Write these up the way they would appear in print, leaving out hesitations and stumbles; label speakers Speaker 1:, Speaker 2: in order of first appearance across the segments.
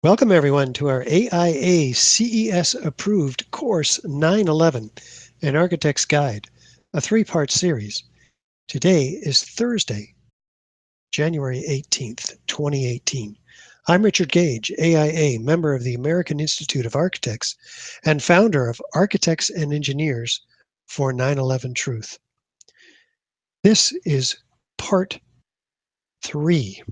Speaker 1: Welcome everyone to our AIA CES approved course 911, an architect's guide, a three-part series. Today is Thursday, January 18th, 2018. I'm Richard Gage, AIA, member of the American Institute of Architects and founder of Architects and Engineers for 911 Truth. This is part 3,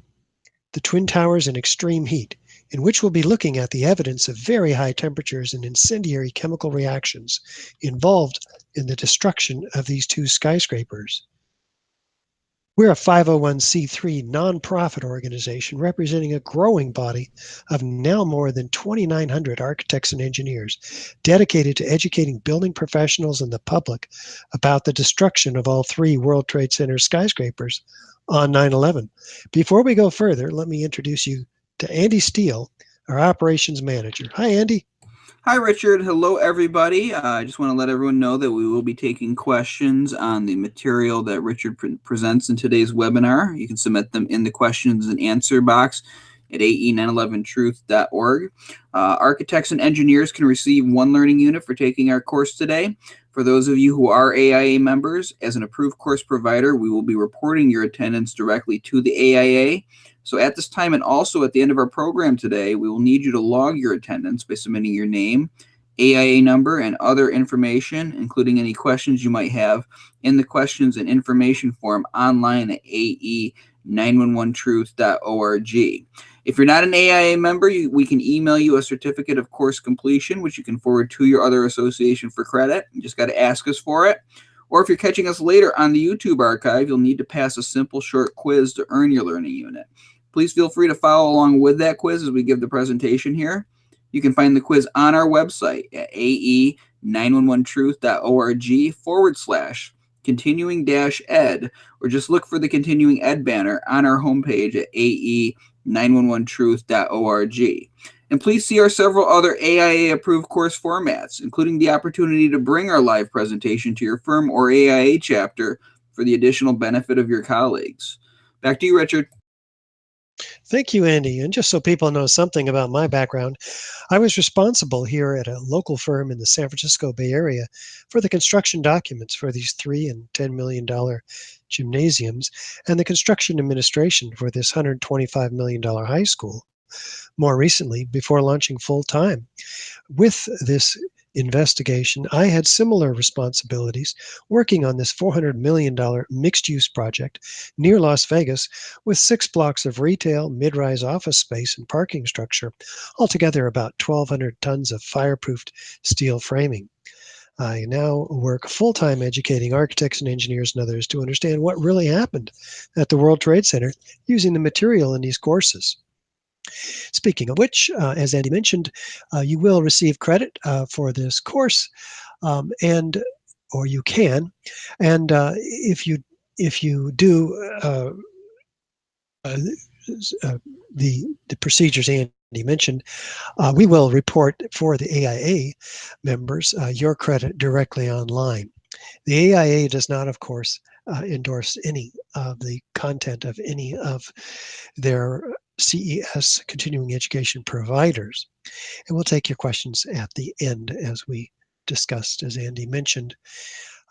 Speaker 1: the Twin Towers in Extreme Heat, in which we'll be looking at the evidence of very high temperatures and incendiary chemical reactions involved in the destruction of these two skyscrapers. We're a 501c3 nonprofit organization representing a growing body of now more than 2,900 architects and engineers dedicated to educating building professionals and the public about the destruction of all three World Trade Center skyscrapers on 9/11. Before we go further, let me introduce you to Andy Steele, our operations manager. Hi, Andy.
Speaker 2: Hi, Richard. Hello, everybody. I just want to let everyone know that we will be taking questions on the material that Richard presents in today's webinar. You can submit them in the questions and answer box at ae911truth.org. Architects and engineers can receive one learning unit for taking our course today. For those of you who are AIA members, as an approved course provider, we will be reporting your attendance directly to the AIA. So at this time and also at the end of our program today, we will need you to log your attendance by submitting your name, AIA number, and other information, including any questions you might have, in the questions and information form online at ae911truth.org. If you're not an AIA member, we can email you a certificate of course completion, which you can forward to your other association for credit. You just got to ask us for it. Or if you're catching us later on the YouTube archive, you'll need to pass a simple short quiz to earn your learning unit. Please feel free to follow along with that quiz as we give the presentation here. You can find the quiz on our website at ae911truth.org/continuing-ed, or just look for the Continuing Ed banner on our homepage at ae911truth.org. And please see our several other AIA-approved course formats, including the opportunity to bring our live presentation to your firm or AIA chapter for the additional benefit of your colleagues. Back to you, Richard.
Speaker 1: Thank you, Andy. And just so people know something about my background, I was responsible here at a local firm in the San Francisco Bay Area for the construction documents for these $3 and $10 million gymnasiums and the construction administration for this $125 million high school. More recently, before launching full-time with this investigation, I had similar responsibilities working on this $400 million mixed-use project near Las Vegas with 6 blocks of retail, mid-rise office space, and parking structure, altogether about 1,200 tons of fireproofed steel framing. I now work full-time educating architects and engineers and others to understand what really happened at the World Trade Center using the material in these courses. Speaking of which, as Andy mentioned, you will receive credit for this course, or you can. And if you do the procedures Andy mentioned, we will report for the AIA members your credit directly online. The AIA does not, of course, endorse any of the content of any of their CES continuing education providers. And we'll take your questions at the end, as we discussed, as Andy mentioned.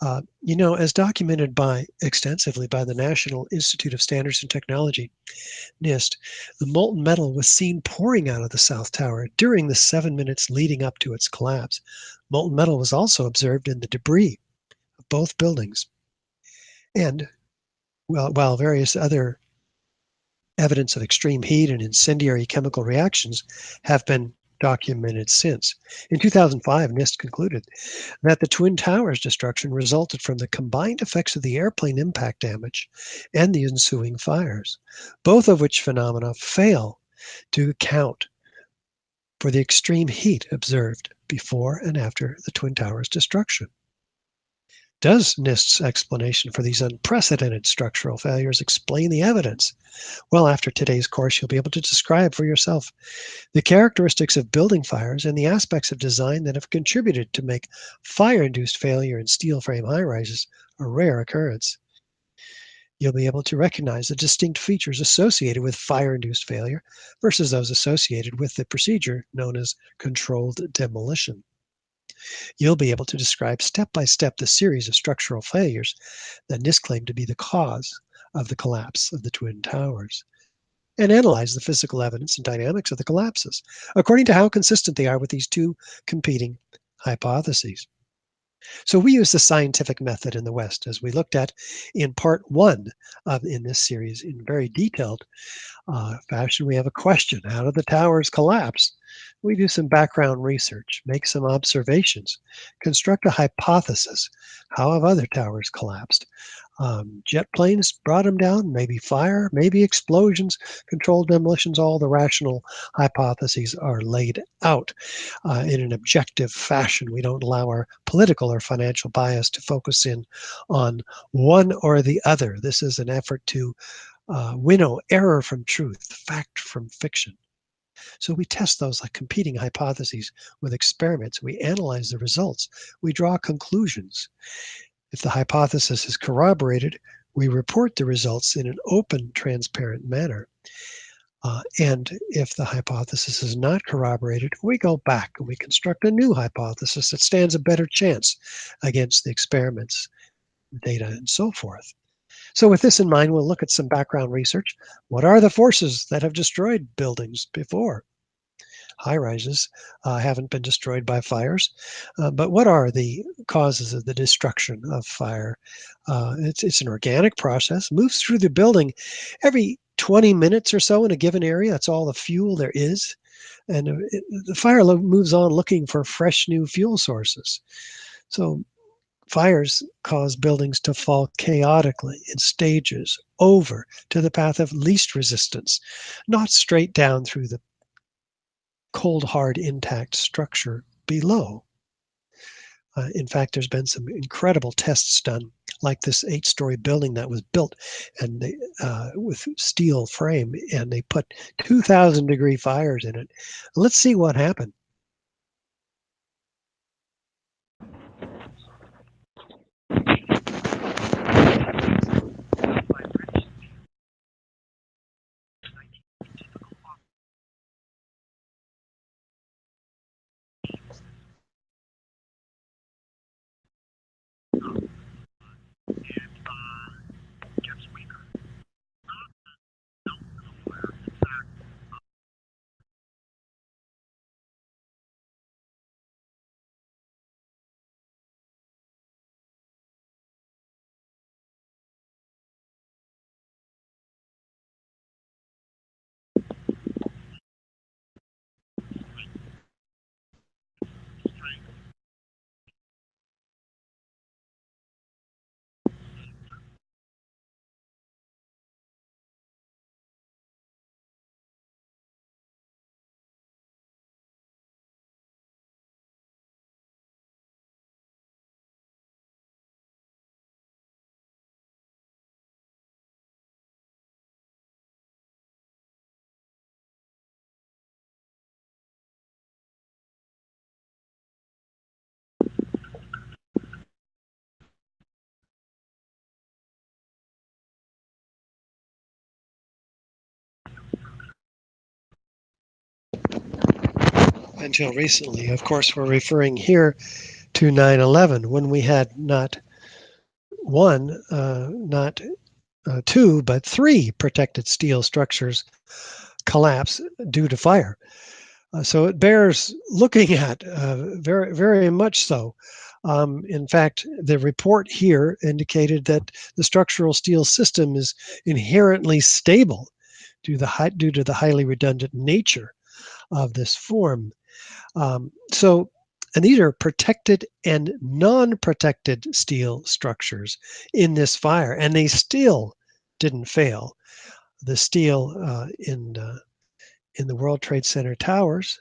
Speaker 1: As documented extensively by the National Institute of Standards and Technology, NIST, the molten metal was seen pouring out of the South Tower during the 7 minutes leading up to its collapse. Molten metal was also observed in the debris of both buildings. And while various other evidence of extreme heat and incendiary chemical reactions have been documented since. In 2005, NIST concluded that the Twin Towers destruction resulted from the combined effects of the airplane impact damage and the ensuing fires, both of which phenomena fail to account for the extreme heat observed before and after the Twin Towers destruction. Does NIST's explanation for these unprecedented structural failures explain the evidence? Well, after today's course, you'll be able to describe for yourself the characteristics of building fires and the aspects of design that have contributed to make fire-induced failure in steel frame high-rises a rare occurrence. You'll be able to recognize the distinct features associated with fire-induced failure versus those associated with the procedure known as controlled demolition. You'll be able to describe step by step the series of structural failures that NIST claimed to be the cause of the collapse of the Twin Towers, and analyze the physical evidence and dynamics of the collapses according to how consistent they are with these two competing hypotheses. So we use the scientific method in the West, as we looked at in part one in this series in very detailed fashion. We have a question: how do the towers collapse? We do some background research, make some observations, construct a hypothesis. How have other towers collapsed? Jet planes brought them down, maybe fire, maybe explosions, controlled demolitions. All the rational hypotheses are laid out in an objective fashion. We don't allow our political or financial bias to focus in on one or the other. This is an effort to winnow error from truth, fact from fiction. So we test those like competing hypotheses with experiments. We analyze the results. We draw conclusions. If the hypothesis is corroborated, we report the results in an open, transparent manner. And if the hypothesis is not corroborated, we go back and we construct a new hypothesis that stands a better chance against the experiments, data, and so forth. So with this in mind, we'll look at some background research. What are the forces that have destroyed buildings before? High-rises haven't been destroyed by fires, but what are the causes of the destruction of fire? It's an organic process, moves through the building every 20 minutes or so in a given area. That's all the fuel there is. And the fire moves on looking for fresh new fuel sources. So fires cause buildings to fall chaotically in stages over to the path of least resistance, not straight down through the cold, hard, intact structure below. In fact, there's been some incredible tests done, like this 8-story building that was built and with steel frame, and they put 2,000-degree fires in it. Let's see what happened. Until recently, of course, we're referring here to 9/11, when we had not one, not two, but three protected steel structures collapse due to fire. So it bears looking at very, very much so. In fact, the report here indicated that the structural steel system is inherently stable due to the highly redundant nature of this form. And these are protected and non-protected steel structures in this fire, and they still didn't fail. The steel in the World Trade Center towers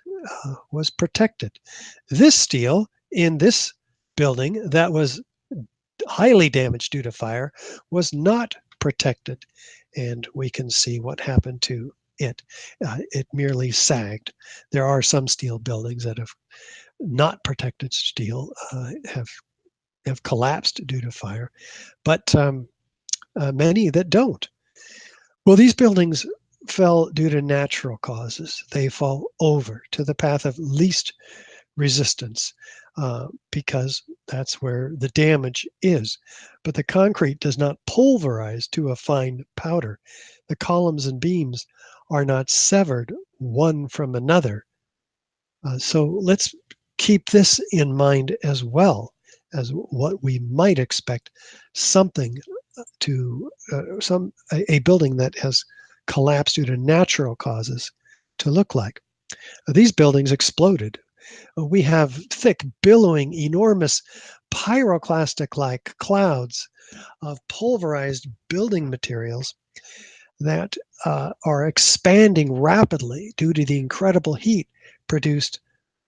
Speaker 1: was protected. This steel in this building that was highly damaged due to fire was not protected, and we can see what happened to it. It merely sagged. There are some steel buildings that have not protected steel have collapsed due to fire, but many that don't. Well, these buildings fell due to natural causes. They fall over to the path of least resistance because that's where the damage is. But the concrete does not pulverize to a fine powder. The columns and beams are not severed one from another. So let's keep this in mind as well as what we might expect something to a building that has collapsed due to natural causes to look like. These buildings exploded. We have thick, billowing, enormous pyroclastic like clouds of pulverized building materials that are expanding rapidly due to the incredible heat produced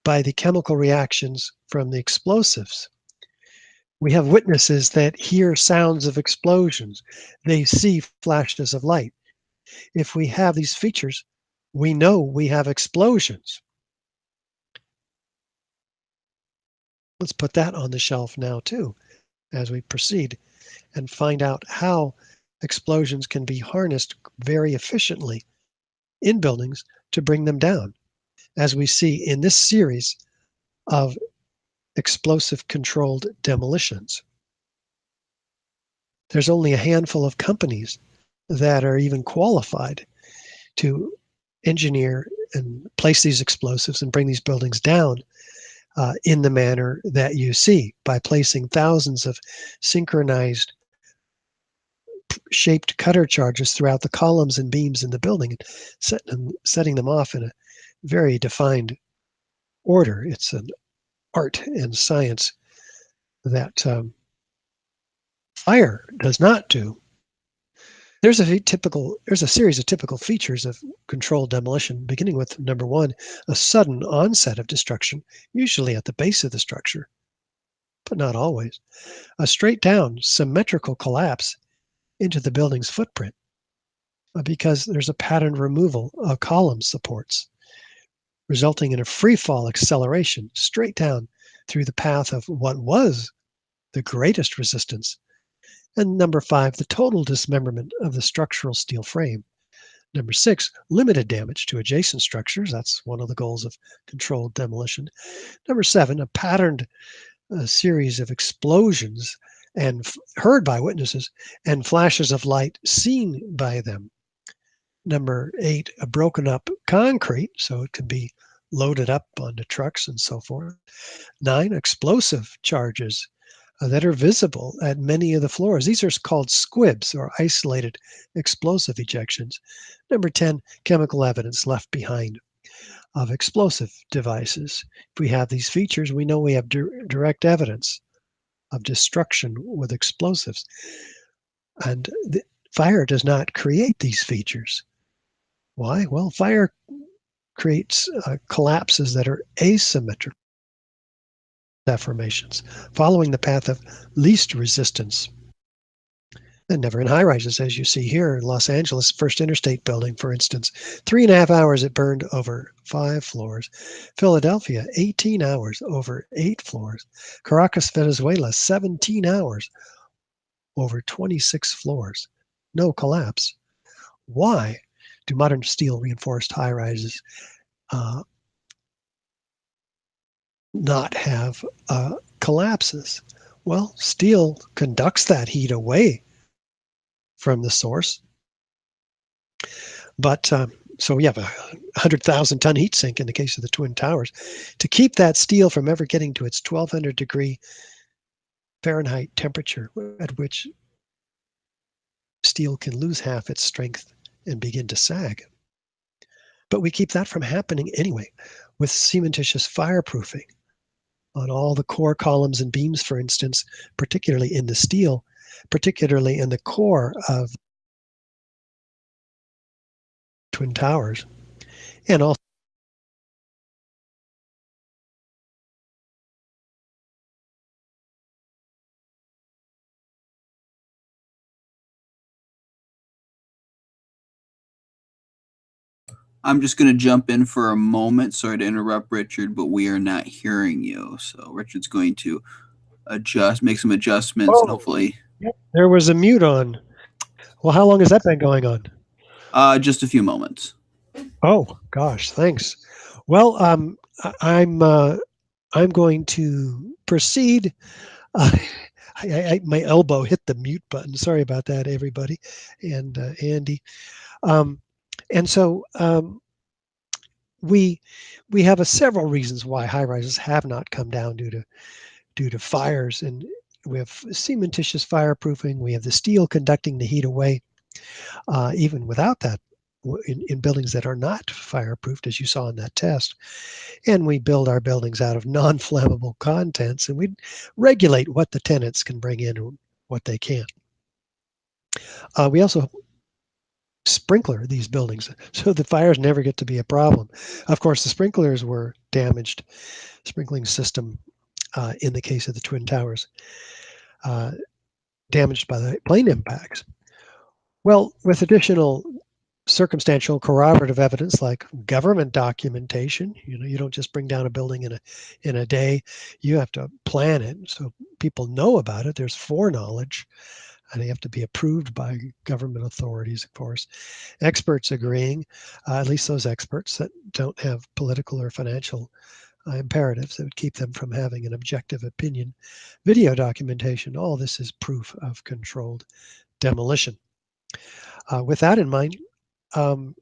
Speaker 1: by the chemical reactions from the explosives. We have witnesses that hear sounds of explosions. They see flashes of light. If we have these features, we know we have explosions. Let's put that on the shelf now, too, as we proceed and find out how explosions can be harnessed very efficiently in buildings to bring them down, as we see in this series of explosive controlled demolitions. There's only a handful of companies that are even qualified to engineer and place these explosives and bring these buildings down in the manner that you see by placing thousands of synchronized shaped cutter charges throughout the columns and beams in the building and setting them off in a very defined order. It's an art and science that fire does not do. There's a series of typical features of controlled demolition, beginning with number one, a sudden onset of destruction, usually at the base of the structure, but not always. A straight down symmetrical collapse into the building's footprint because there's a patterned removal of column supports, resulting in a free fall acceleration straight down through the path of what was the greatest resistance. And number five, the total dismemberment of the structural steel frame. Number six, limited damage to adjacent structures. That's one of the goals of controlled demolition. Number seven, a patterned series of explosions and heard by witnesses and flashes of light seen by them. Number eight, a broken up concrete, so it can be loaded up onto trucks and so forth. Nine, explosive charges that are visible at many of the floors. These are called squibs or isolated explosive ejections. Number 10, chemical evidence left behind of explosive devices. If we have these features, we know we have direct evidence of destruction with explosives. And fire does not create these features. Why? Well, fire creates collapses that are asymmetrical deformations, following the path of least resistance. And never in high rises, as you see here in Los Angeles, First Interstate building, for instance, 3.5 hours it burned over 5 floors. Philadelphia, 18 hours over 8 floors. Caracas, Venezuela, 17 hours over 26 floors. No collapse. Why do modern steel reinforced high rises not have collapses? Well, steel conducts that heat away from the source. But so we have a 100,000 ton heat sink in the case of the Twin Towers. To keep that steel from ever getting to its 1200 degree Fahrenheit temperature at which steel can lose half its strength and begin to sag. But we keep that from happening anyway with cementitious fireproofing on all the core columns and beams, for instance, particularly in the steel, particularly in the core of Twin Towers, and also
Speaker 2: I'm just going to jump in for a moment. Sorry to interrupt, Richard, but we are not hearing you. So Richard's going to make some adjustments, and hopefully.
Speaker 1: there was a mute on. Well, how long has that been going on?
Speaker 2: Just a few moments.
Speaker 1: Oh gosh, thanks. Well, I'm going to proceed. Uh, my elbow hit the mute button. Sorry about that, everybody, and Andy. Um, and so we we have several reasons why high rises have not come down due to fires, and we have cementitious fireproofing. We have the steel conducting the heat away, even without that. In buildings that are not fireproofed, as you saw in that test, and we build our buildings out of non-flammable contents, and we regulate what the tenants can bring in and what they can't. We also sprinkler these buildings so the fires never get to be a problem. Of course, the sprinklers were damaged, sprinkling system in the case of the Twin Towers, uh, damaged by the plane impacts. Well, with additional circumstantial corroborative evidence like government documentation, you don't just bring down a building in a day. You have to plan it so people know about it. There's foreknowledge, and they have to be approved by government authorities, of course. Experts agreeing, at least those experts that don't have political or financial imperatives that would keep them from having an objective opinion. Video documentation, all this is proof of controlled demolition. With that in mind, um,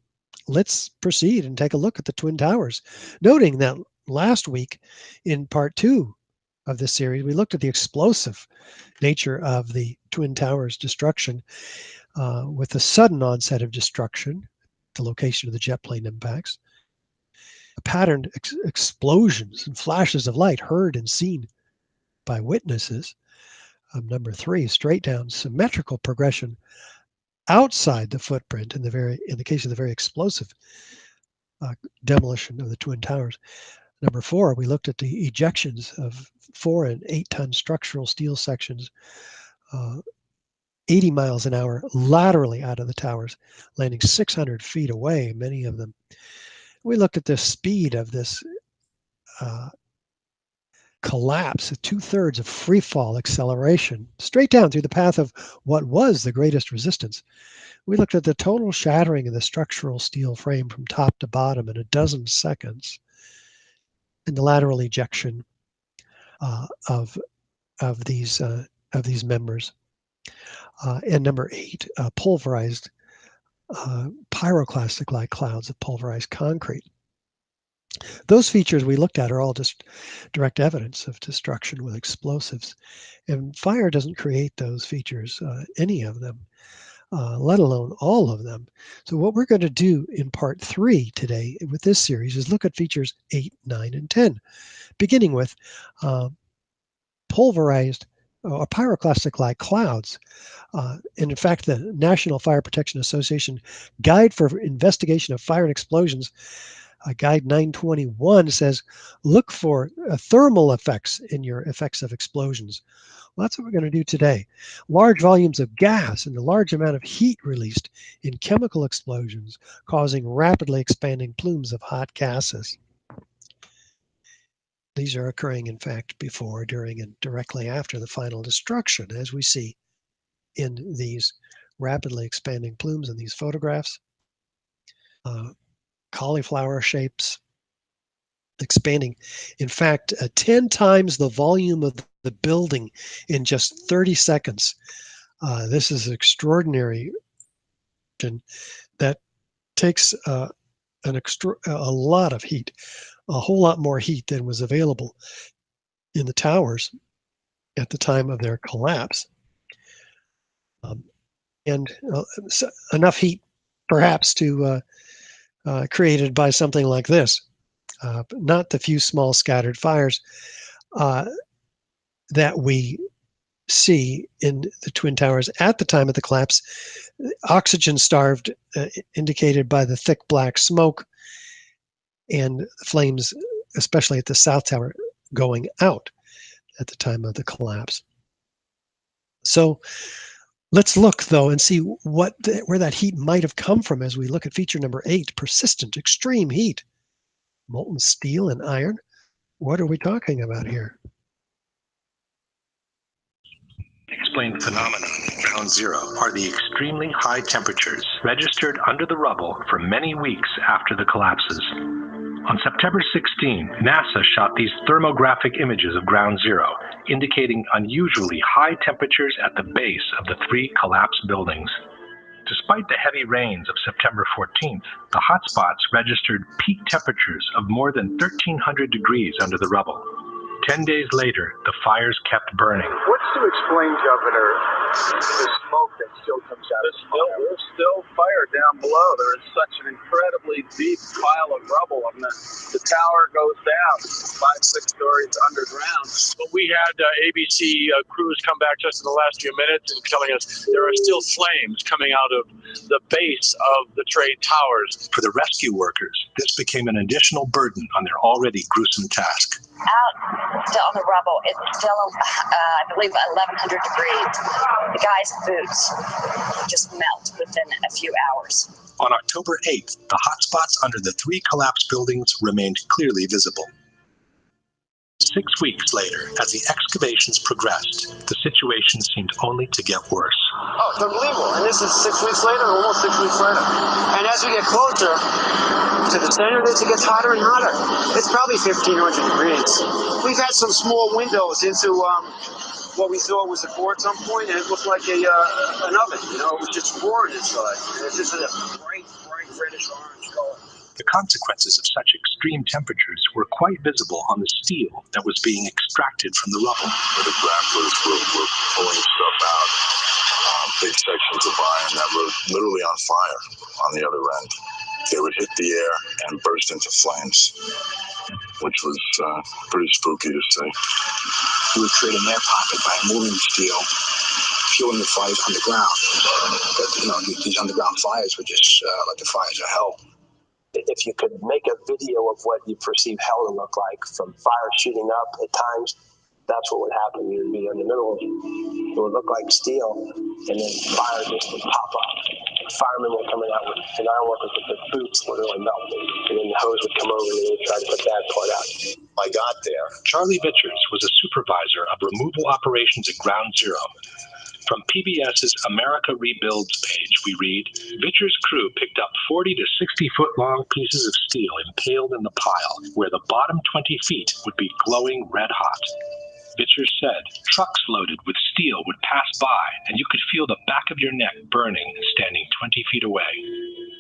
Speaker 1: let's proceed and take a look at the Twin Towers, noting that last week in part 2 of this series, we looked at the explosive nature of the Twin Towers destruction, with the sudden onset of destruction, the location of the jet plane impacts, patterned explosions and flashes of light heard and seen by witnesses. Number 3, straight down symmetrical progression outside the footprint in the case of the very explosive demolition of the Twin Towers. Number 4, we looked at the ejections of 4 and 8-ton structural steel sections, uh, 80 miles an hour laterally out of the towers, landing 600 feet away, many of them. We looked at the speed of this uh, collapse, 2/3 of free fall acceleration, straight down through the path of what was the greatest resistance. We looked at the total shattering of the structural steel frame from top to bottom in a dozen seconds, and the lateral ejection uh, of of these members. And number 8, pulverized pyroclastic-like clouds of pulverized concrete. Those features we looked at are all just direct evidence of destruction with explosives, and fire doesn't create those features, any of them, let alone all of them. So what we're going to do in part 3 today with this series is look at features 8, 9, and 10, beginning with uh, pulverized or pyroclastic-like clouds. And in fact, the National Fire Protection Association Guide for Investigation of Fire and Explosions, Guide 921, says, look for thermal effects in your effects of explosions. Well, that's what we're going to do today. Large volumes of gas and a large amount of heat released in chemical explosions, causing rapidly expanding plumes of hot gases. These are occurring, in fact, before, during, and directly after the final destruction, as we see in these rapidly expanding plumes in these photographs. Cauliflower shapes, expanding. In fact, 10 times the volume of the building in just 30 seconds. This is extraordinary. That takes a lot of heat, a whole lot more heat than was available in the towers at the time of their collapse. And enough heat, perhaps, to created by something like this, but not the few small scattered fires that we see in the Twin Towers at the time of the collapse. Oxygen starved, indicated by the thick black smoke and flames, especially at the South Tower, going out at the time of the collapse. So let's look, though, and see where that heat might have come from as we look at feature number 8, persistent extreme heat. Molten steel and iron? What are we talking about here?
Speaker 3: Explain phenomenon Ground Zero are the extremely high temperatures registered under the rubble for many weeks after the collapses. On September 16, NASA shot these thermographic images of Ground Zero, indicating unusually high temperatures at the base of the 3 collapsed buildings. Despite the heavy rains of September 14th, the hotspots registered peak temperatures of more than 1,300 degrees under the rubble. 10 days later, the fires kept burning.
Speaker 4: What's to explain, Governor, the smoke that still comes out of the fire? There's still fire down below. There is such an incredibly deep pile of rubble, and the tower goes down 5-6 stories underground.
Speaker 5: But we had ABC crews come back just in the last few minutes and telling us there are still flames coming out of the base of the trade towers.
Speaker 3: For the rescue workers, this became an additional burden on their already gruesome task.
Speaker 6: Out on the rubble, it's still, I believe, 1,100 degrees. The guy's boots just melt within a few hours.
Speaker 3: On October 8th, the hotspots under the 3 collapsed buildings remained clearly visible. 6 weeks later, as the excavations progressed, the situation seemed only to get worse.
Speaker 4: Oh, it's unbelievable. And this is 6 weeks later, almost 6 weeks later. And as we get closer to the center, it gets hotter and hotter. It's probably 1,500 degrees. We've had some small windows into what we thought was a core at some point, and it looked like an oven. You know, it was just roaring inside. And it's just a bright reddish orange color.
Speaker 3: The consequences of such extreme temperatures were quite visible on the steel that was being extracted from the rubble.
Speaker 7: The grapplers were pulling stuff out, big sections of iron that were literally on fire on the other end. They would hit the air and burst into flames, which was pretty spooky to see.
Speaker 4: We would create an air pocket by moving the steel, fueling the fires underground. But, you know, these underground fires were just like the fires of hell.
Speaker 8: If you could make a video of what you perceive hell to look like, from fire shooting up at times, that's what would happen. You'd be in the middle of it. It would look like steel, and then fire just would pop up. Firemen were coming out with, and iron workers with their boots literally melting, and then the hose would come over and they would try to put that part out.
Speaker 7: I got there.
Speaker 3: Charlie Vichers was a supervisor of removal operations at Ground Zero. From PBS's America Rebuilds page, we read, Vichers' crew picked up 40 to 60-foot long pieces of steel impaled in the pile, where the bottom 20 feet would be glowing red hot. Vichers said, trucks loaded with steel would pass by, and you could feel the back of your neck burning standing 20 feet away.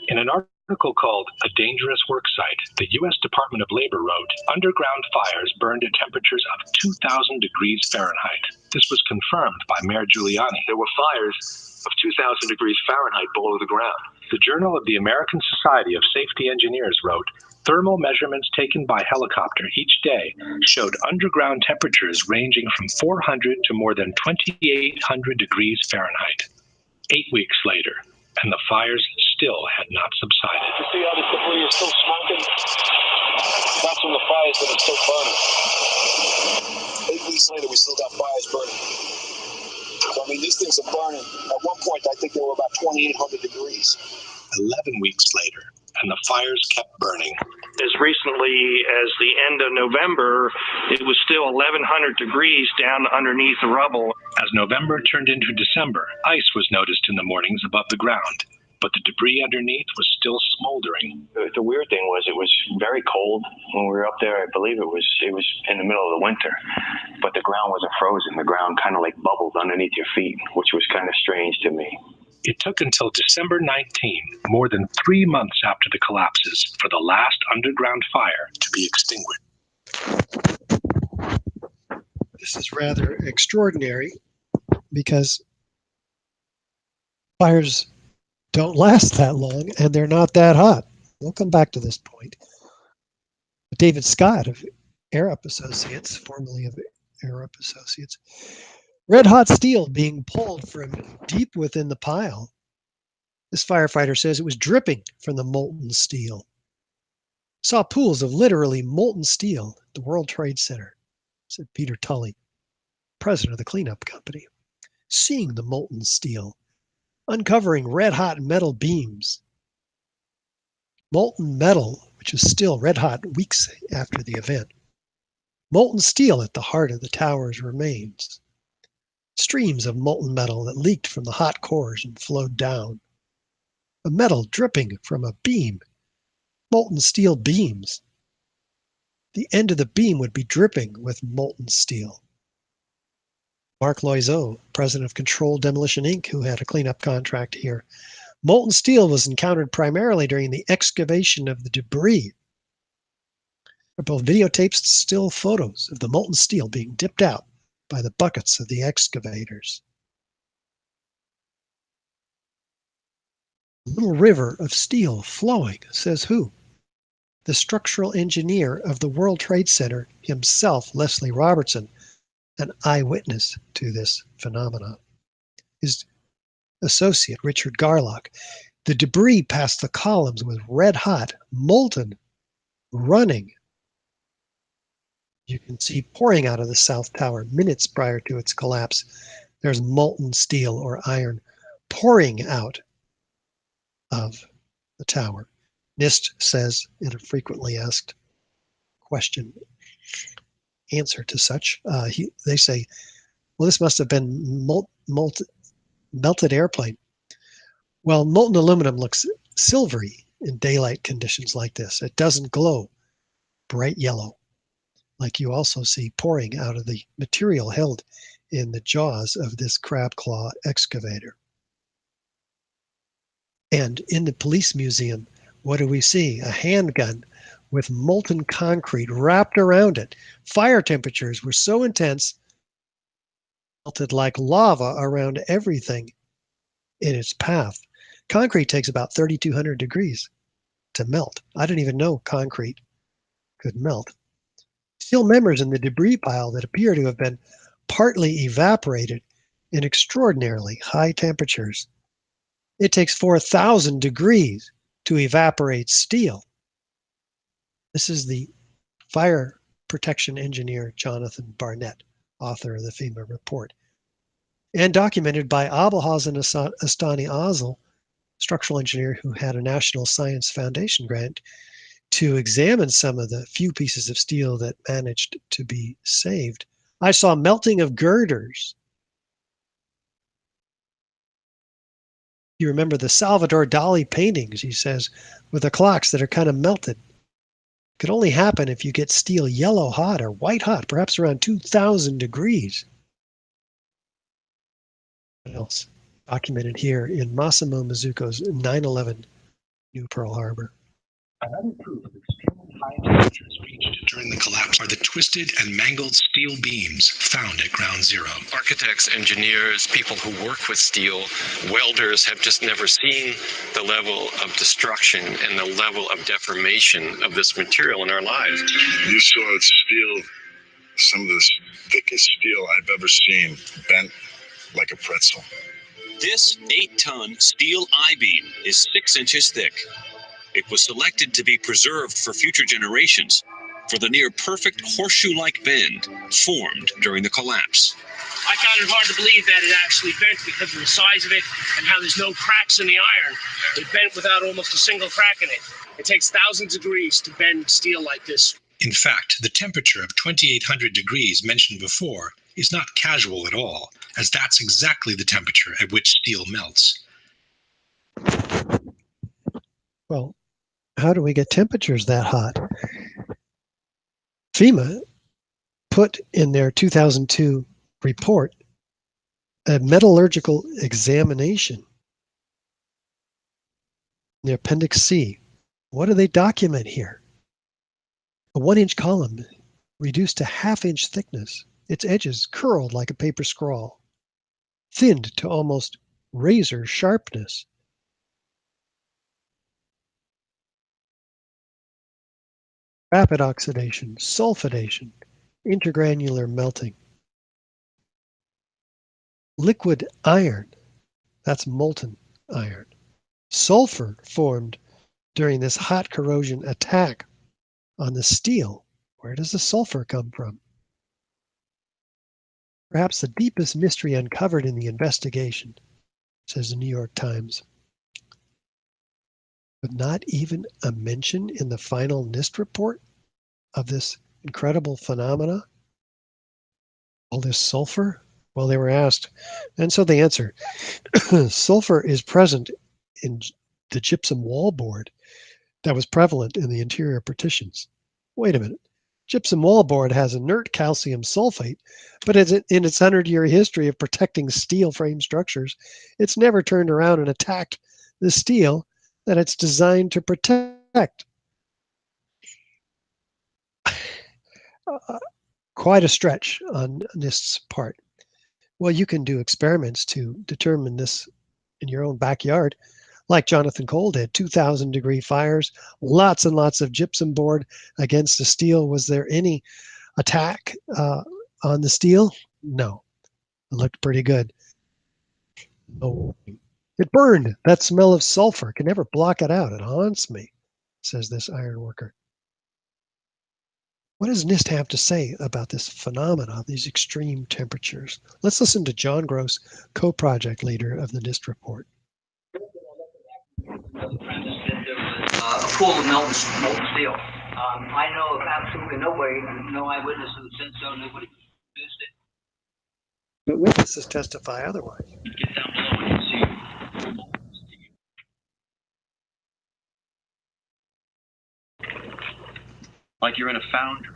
Speaker 3: In an article called A Dangerous Work Site, the U.S. Department of Labor wrote, underground fires burned at temperatures of 2,000 degrees Fahrenheit. This was confirmed by Mayor Giuliani.
Speaker 9: There were fires of 2,000 degrees Fahrenheit below the ground.
Speaker 3: The Journal of the American Society of Safety Engineers wrote, thermal measurements taken by helicopter each day showed underground temperatures ranging from 400 to more than 2,800 degrees Fahrenheit. 8 weeks later, and the fires still had not subsided.
Speaker 9: You see how the debris is still smoking? That's from the fires that are still burning.
Speaker 4: 8 weeks later, we still got fires burning. So, I mean, these things are burning. At one point, I think they were about 2,800 degrees.
Speaker 3: 11 weeks later, and the fires kept burning.
Speaker 5: As recently as the end of November, it was still 1,100 degrees down underneath the rubble.
Speaker 3: As November turned into December, ice was noticed in the mornings above the ground, but the debris underneath was still smoldering.
Speaker 10: The weird thing was it was very cold when we were up there. I believe it was in the middle of the winter, but the ground wasn't frozen. The ground kind of like bubbled underneath your feet, which was kind of strange to me.
Speaker 3: It took until December 19, more than 3 months after the collapses, for the last underground fire to be extinguished.
Speaker 1: This is rather extraordinary because fires don't last that long and they're not that hot. We'll come back to this point. David Scott of Arup Associates, formerly of Arup Associates, red hot steel being pulled from deep within the pile. This firefighter says it was dripping from the molten steel. Saw pools of literally molten steel at the World Trade Center, said Peter Tully, president of the cleanup company. Seeing the molten steel, uncovering red hot metal beams. Molten metal, which is still red hot weeks after the event. Molten steel at the heart of the tower's remains. streams of molten metal that leaked from the hot cores and flowed down. A metal dripping from a beam, molten steel beams. The end of the beam would be dripping with molten steel. Mark Loiseau, president of Controlled Demolition Inc., who had a cleanup contract here. Molten steel was encountered primarily during the excavation of the debris. There are both videotapes and still photos of the molten steel being dipped out by the buckets of the excavators. A little river of steel flowing, says who? The structural engineer of the World Trade Center himself, Leslie Robertson, an eyewitness to this phenomenon. His associate, Richard Garlock. The debris past the columns was red hot, molten, running. You can see pouring out of the South Tower minutes prior to its collapse. There's molten steel or iron pouring out of the tower. NIST says in a frequently asked question answer to such, they say, well, this must have been melted airplane. Well, molten aluminum looks silvery in daylight conditions like this. It doesn't glow bright yellow, like you also see pouring out of the material held in the jaws of this crab claw excavator. And in the police museum, what do we see? A handgun with molten concrete wrapped around it. Fire temperatures were so intense, melted like lava around everything in its path. Concrete takes about 3,200 degrees to melt. I didn't even know concrete could melt. Steel members in the debris pile that appear to have been partly evaporated in extraordinarily high temperatures. It takes 4,000 degrees to evaporate steel. This is the fire protection engineer, Jonathan Barnett, author of the FEMA report. And documented by Abelhausen Astani Azel, structural engineer who had a National Science Foundation grant to examine some of the few pieces of steel that managed to be saved. I saw melting of girders. You remember the Salvador Dali paintings, he says, with the clocks that are kind of melted. It could only happen if you get steel yellow hot or white hot, perhaps around 2,000 degrees. What else? Documented here in Massimo Mazzucco's 9/11 New Pearl Harbor.
Speaker 3: Another proof of extremely high temperatures reached during the collapse are the twisted and mangled steel beams found at ground zero.
Speaker 11: Architects, engineers, people who work with steel, welders have just never seen the level of destruction and the level of deformation of this material in our lives.
Speaker 7: You saw steel, some of the thickest steel I've ever seen, bent like a pretzel.
Speaker 12: This 8-ton steel I-beam is 6 inches thick. It was selected to be preserved for future generations for the near-perfect horseshoe-like bend formed during the collapse.
Speaker 13: I found it hard to believe that it actually bent because of the size of it and how there's no cracks in the iron. It bent without almost a single crack in it. It takes thousands of degrees to bend steel like this.
Speaker 3: In fact, the temperature of 2,800 degrees mentioned before is not casual at all, as that's exactly the temperature at which steel melts.
Speaker 1: Well, how do we get temperatures that hot? FEMA put in their 2002 report a metallurgical examination. In the Appendix C, what do they document here? A 1-inch column reduced to 1/2-inch thickness, its edges curled like a paper scrawl, thinned to almost razor sharpness. Rapid oxidation, sulfidation, intergranular melting. Liquid iron, that's molten iron. Sulfur formed during this hot corrosion attack on the steel. Where does the sulfur come from? Perhaps the deepest mystery uncovered in the investigation, says the New York Times. But not even a mention in the final NIST report of this incredible phenomena. All this sulfur, Well, they were asked, and so they answer, sulfur is present in the gypsum wallboard that was prevalent in the interior partitions. Wait a minute. Gypsum wallboard has inert calcium sulfate, but in its 100-year history of protecting steel frame structures, it's never turned around and attacked the steel that it's designed to protect. Quite a stretch on NIST's part. Well, you can do experiments to determine this in your own backyard, like Jonathan Cole did. 2,000-degree fires, lots and lots of gypsum board against the steel. Was there any attack on the steel? No. It looked pretty good. Oh, it burned. That smell of sulfur can never block it out. It haunts me, says this iron worker. What does NIST have to say about this phenomena, these extreme temperatures? Let's listen to John Gross, co-project leader of the NIST report.
Speaker 14: A pool of molten steel. I know of absolutely nobody, no eyewitness who said so, nobody used it.
Speaker 1: But witnesses testify otherwise.
Speaker 14: Get down below and see.
Speaker 12: Like you're in a foundry.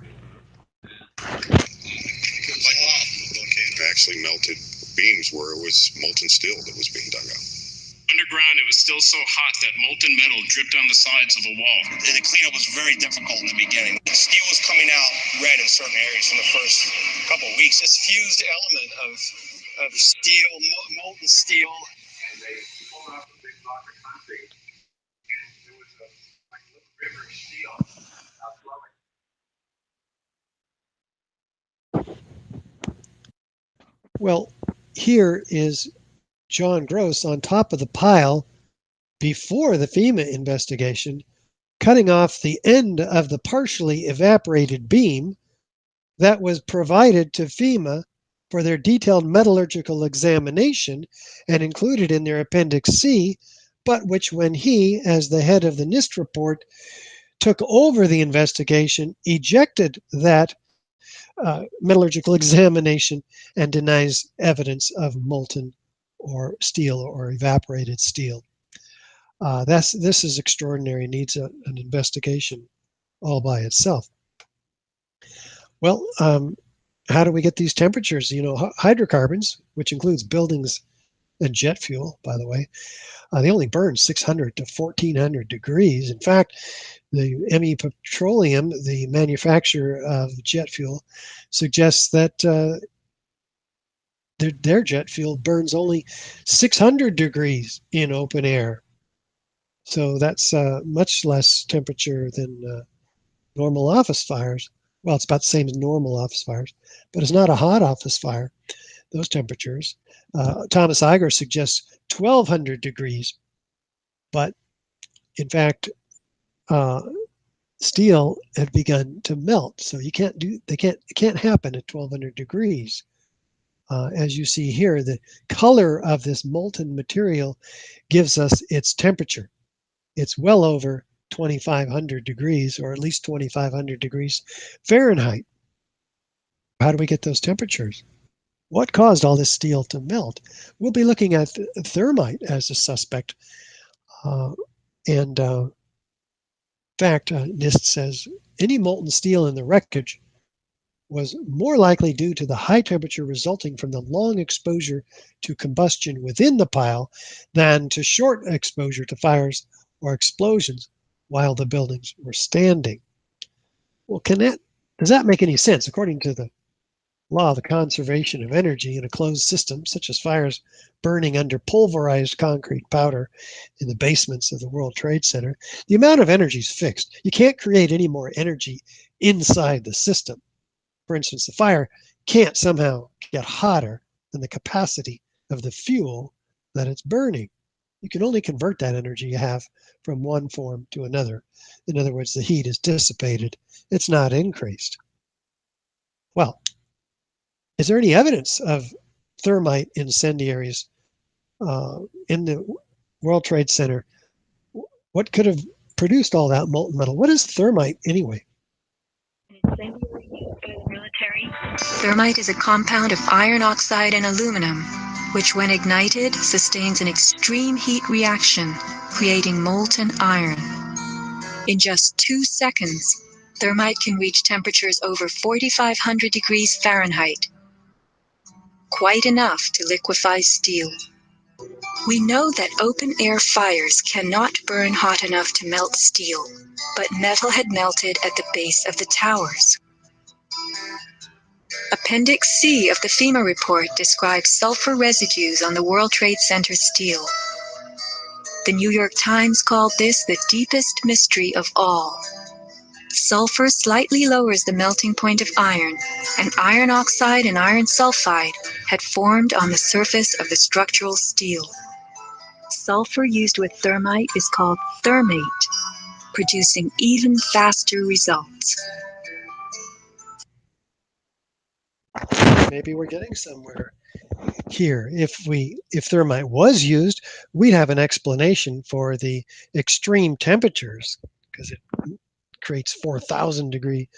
Speaker 7: Actually melted beams where it was molten steel that was being dug out.
Speaker 15: Underground, it was still so hot that molten metal dripped down the sides of the wall.
Speaker 16: And the cleanup was very difficult in the beginning. The steel was coming out red in certain areas for the first couple of weeks. This fused element of steel, molten steel. And they pulled off a big block of concrete. And there was a little river of steel flowing.
Speaker 1: Well, here is John Gross on top of the pile before the FEMA investigation, cutting off the end of the partially evaporated beam that was provided to FEMA for their detailed metallurgical examination and included in their Appendix C, but which when he, as the head of the NIST report, took over the investigation, ejected that metallurgical examination and denies evidence of molten or steel or evaporated steel. This is extraordinary, needs an investigation all by itself. Well, how do we get these temperatures? You know, hydrocarbons, which includes buildings and jet fuel, by the way, they only burn 600 to 1400 degrees. In fact, the ME Petroleum, the manufacturer of jet fuel, suggests that their jet fuel burns only 600 degrees in open air. So that's much less temperature than normal office fires. Well, it's about the same as normal office fires, but it's not a hot office fire, those temperatures. Thomas Iger suggests 1200 degrees, but in fact, steel had begun to melt, so it can't happen at 1200 degrees. As you see here, the color of this molten material gives us its temperature. It's well over 2500 degrees, or at least 2500 degrees Fahrenheit. How do we get those temperatures? What caused all this steel to melt? We'll be looking at thermite as a suspect. In fact, NIST says any molten steel in the wreckage was more likely due to the high temperature resulting from the long exposure to combustion within the pile than to short exposure to fires or explosions while the buildings were standing. Well, does that make any sense? According to the law of the conservation of energy in a closed system, such as fires burning under pulverized concrete powder in the basements of the World Trade Center, the amount of energy is fixed. You can't create any more energy inside the system. For instance, the fire can't somehow get hotter than the capacity of the fuel that it's burning. You can only convert that energy you have from one form to another. In other words, the heat is dissipated. It's not increased. Well, is there any evidence of thermite incendiaries in the World Trade Center? What could have produced all that molten metal? What is thermite anyway?
Speaker 17: Incendiary used by the military Thermite is a compound of iron oxide and aluminum, which when ignited sustains an extreme heat reaction, creating molten iron. In just 2 seconds, thermite can reach temperatures over 4,500 degrees Fahrenheit, quite enough to liquefy steel. We know that open-air fires cannot burn hot enough to melt steel, but metal had melted at the base of the towers. Appendix C of the FEMA report describes sulfur residues on the World Trade Center steel. The New York Times called this the deepest mystery of all. Sulfur slightly lowers the melting point of iron, and iron oxide and iron sulfide had formed on the surface of the structural steel. Sulfur used with thermite is called thermate, producing even faster results.
Speaker 1: Maybe we're getting somewhere here. If thermite was used, we'd have an explanation for the extreme temperatures, because it creates 4,000 degree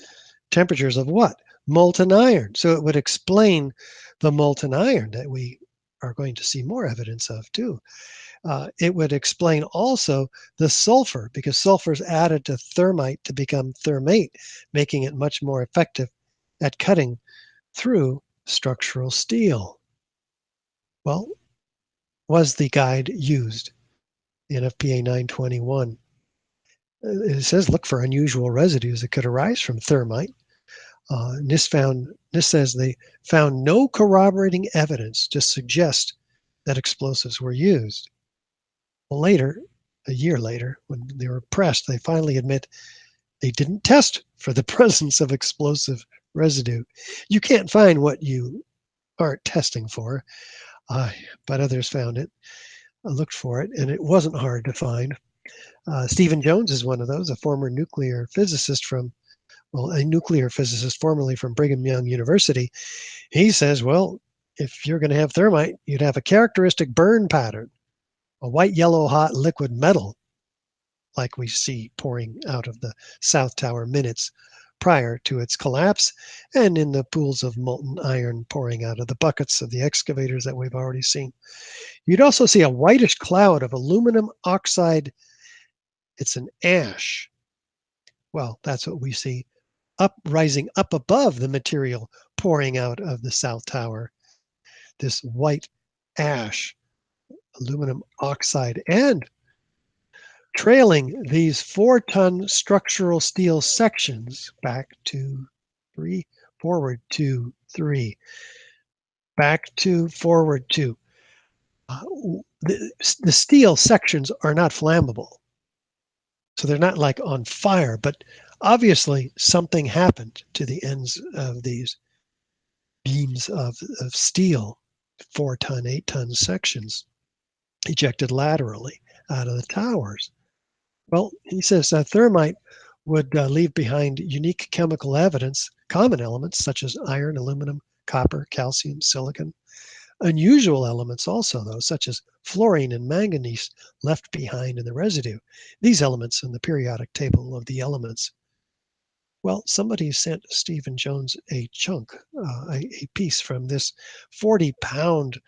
Speaker 1: temperatures of what? Molten iron. So it would explain the molten iron that we are going to see more evidence of too. It would explain also the sulfur, because sulfur is added to thermite to become thermate, making it much more effective at cutting through structural steel. Well, was the guide used in FPA 921? It says look for unusual residues that could arise from thermite. NIST says they found no corroborating evidence to suggest that explosives were used. Well, later, a year later, when they were pressed, they finally admit they didn't test for the presence of explosive residue. You can't find what you aren't testing for, but others found it, looked for it, and it wasn't hard to find. Stephen Jones is one of those, a former nuclear physicist formerly from Brigham Young University. He says, well, if you're going to have thermite, you'd have a characteristic burn pattern, a white, yellow, hot liquid metal, like we see pouring out of the South Tower minutes prior to its collapse, and in the pools of molten iron pouring out of the buckets of the excavators that we've already seen. You'd also see a whitish cloud of aluminum oxide. It's an ash. Well, that's what we see rising up above the material pouring out of the South Tower. This white ash, aluminum oxide, and trailing these 4-ton structural steel sections back to 3, forward 2, 3, back to forward 2. The steel sections are not flammable, so they're not like on fire, but obviously something happened to the ends of these beams of steel, 4-ton, 8-ton sections ejected laterally out of the towers. Well, he says thermite would leave behind unique chemical evidence, common elements such as iron, aluminum, copper, calcium, silicon. Unusual elements also, though, such as fluorine and manganese left behind in the residue. These elements in the periodic table of the elements. Well, somebody sent Stephen Jones a chunk, a piece from this 40-pound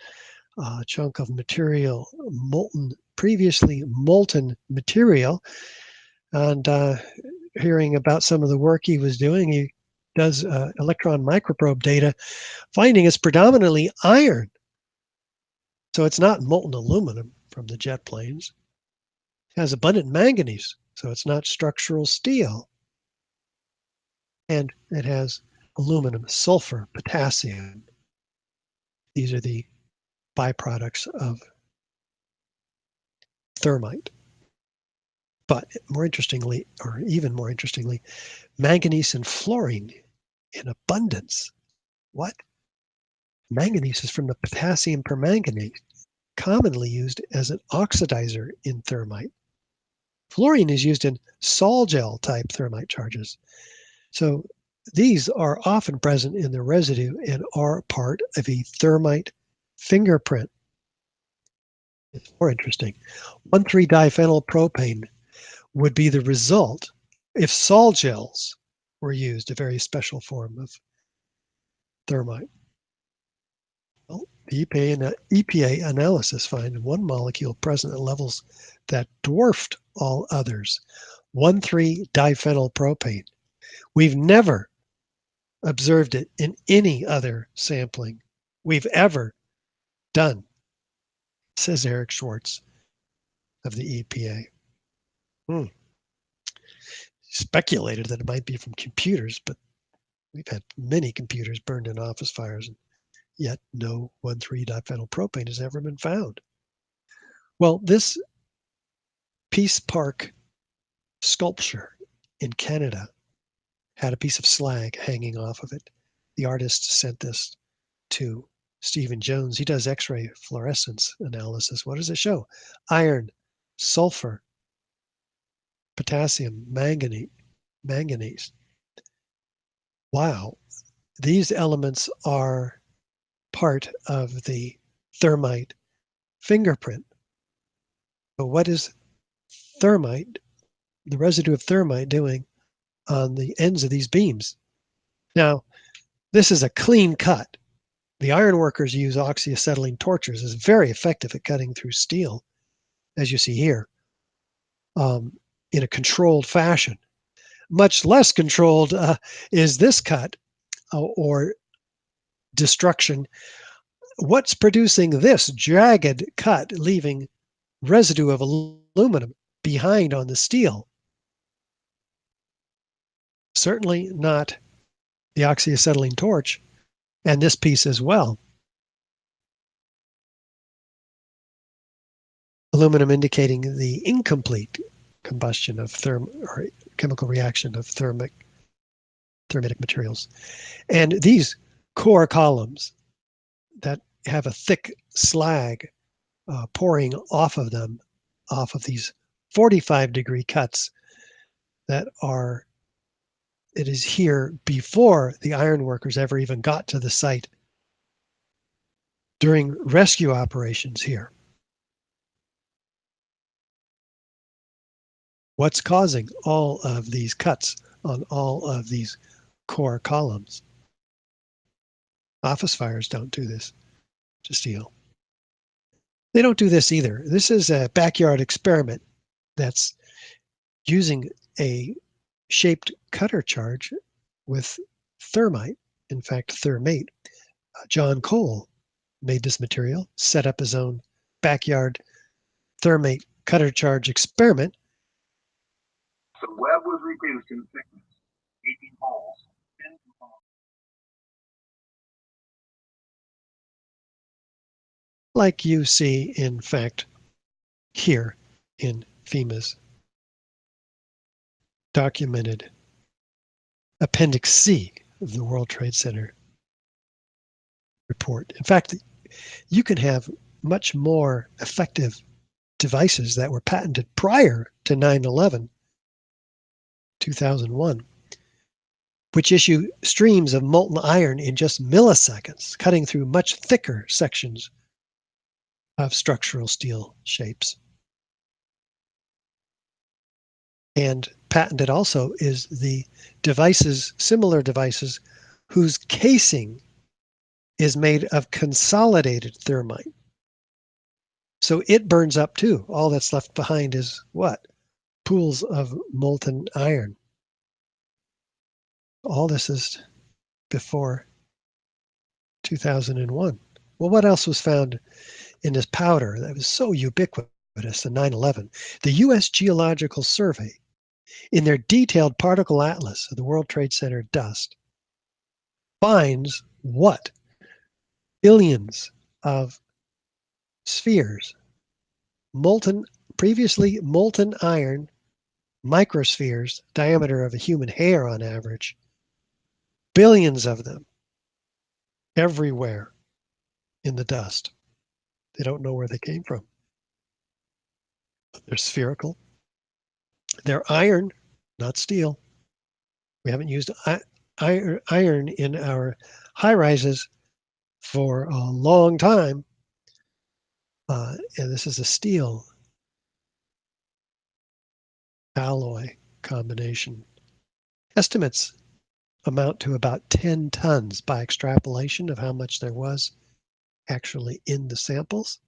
Speaker 1: chunk of material, previously molten material. And hearing about some of the work he was doing, he does electron microprobe data, finding it's predominantly iron. So it's not molten aluminum from the jet planes. It has abundant manganese, so it's not structural steel. And it has aluminum, sulfur, potassium. These are the byproducts of thermite. But more interestingly, or even more interestingly, manganese and fluorine in abundance. What? Manganese is from the potassium permanganate, commonly used as an oxidizer in thermite. Fluorine is used in sol-gel type thermite charges. So these are often present in the residue and are part of a thermite fingerprint. It's more interesting. 1,3-diphenyl propane would be the result if sol-gels were used, a very special form of thermite? Well, the EPA analysis found one molecule present at levels that dwarfed all others, 1,3-diphenylpropane. We've never observed it in any other sampling we've ever done, says Eric Schwartz of the EPA. Speculated that it might be from computers, but we've had many computers burned in office fires, and yet no 1,3-diphenylpropane has ever been found. Well, this Peace Park sculpture in Canada had a piece of slag hanging off of it. The artist sent this to Stephen Jones. He does X-ray fluorescence analysis. What does it show? Iron, sulfur, potassium, manganese. Wow. These elements are part of the thermite fingerprint. But what is thermite, the residue of thermite, doing on the ends of these beams? Now, this is a clean cut. The iron workers use oxyacetylene torches. It's very effective at cutting through steel, as you see here, in a controlled fashion. Much less controlled is this cut or destruction. What's producing this jagged cut, leaving residue of aluminum behind on the steel? Certainly not the oxyacetylene torch, and this piece as well. Aluminum indicating the incomplete combustion of or chemical reaction of thermic materials. And these core columns that have a thick slag pouring off of them, off of these 45-degree cuts that are, it is here before the iron workers ever even got to the site during rescue operations here. What's causing all of these cuts on all of these core columns? Office fires don't do this to steel. They don't do this either. This is a backyard experiment that's using a shaped cutter charge with thermite, in fact, thermate. John Cole made this material, set up his own backyard thermate cutter charge experiment.
Speaker 9: The web was reduced in thickness, 18 holes, 10 components.
Speaker 1: Like you see, in fact, here in FEMA's documented Appendix C of the World Trade Center report. In fact, you can have much more effective devices that were patented prior to 9/11, 2001, which issue streams of molten iron in just milliseconds, cutting through much thicker sections of structural steel shapes. And patented also is the devices, similar devices, whose casing is made of consolidated thermite. So it burns up too. All that's left behind is what? Pools of molten iron. All this is before 2001. Well, what else was found in this powder that was so ubiquitous in 9/11? The U.S. Geological Survey, in their detailed particle atlas of the World Trade Center dust, finds what? Billions of spheres, previously molten iron microspheres, diameter of a human hair on average, billions of them everywhere in the dust. They don't know where they came from. They're spherical. They're iron, not steel. We haven't used iron in our high rises for a long time. And this is a steel alloy combination. Estimates amount to about 10 tons by extrapolation of how much there was actually in the samples.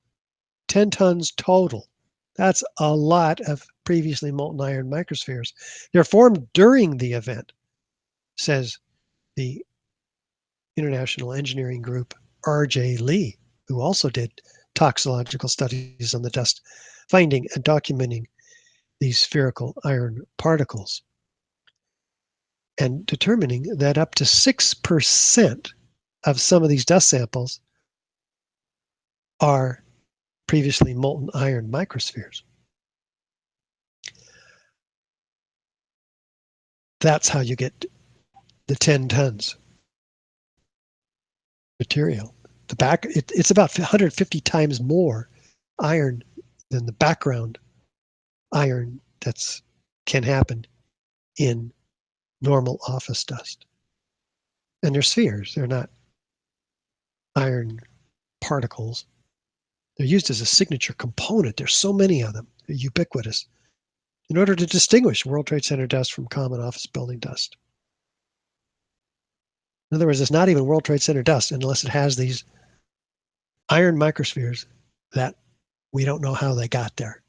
Speaker 1: 10 tons total. That's a lot of previously molten iron microspheres. They're formed during the event, says the International Engineering Group R.J. Lee, who also did toxicological studies on the dust, finding and documenting these spherical iron particles, and determining that up to 6% of some of these dust samples are previously molten iron microspheres. That's how you get the 10 tons material. The back, it's about 150 times more iron than the background iron that's can happen in normal office dust. And they're spheres, they're not iron particles. They're used as a signature component. There's so many of them, they're ubiquitous, in order to distinguish World Trade Center dust from common office building dust. In other words, it's not even World Trade Center dust unless it has these iron microspheres that we don't know how they got there,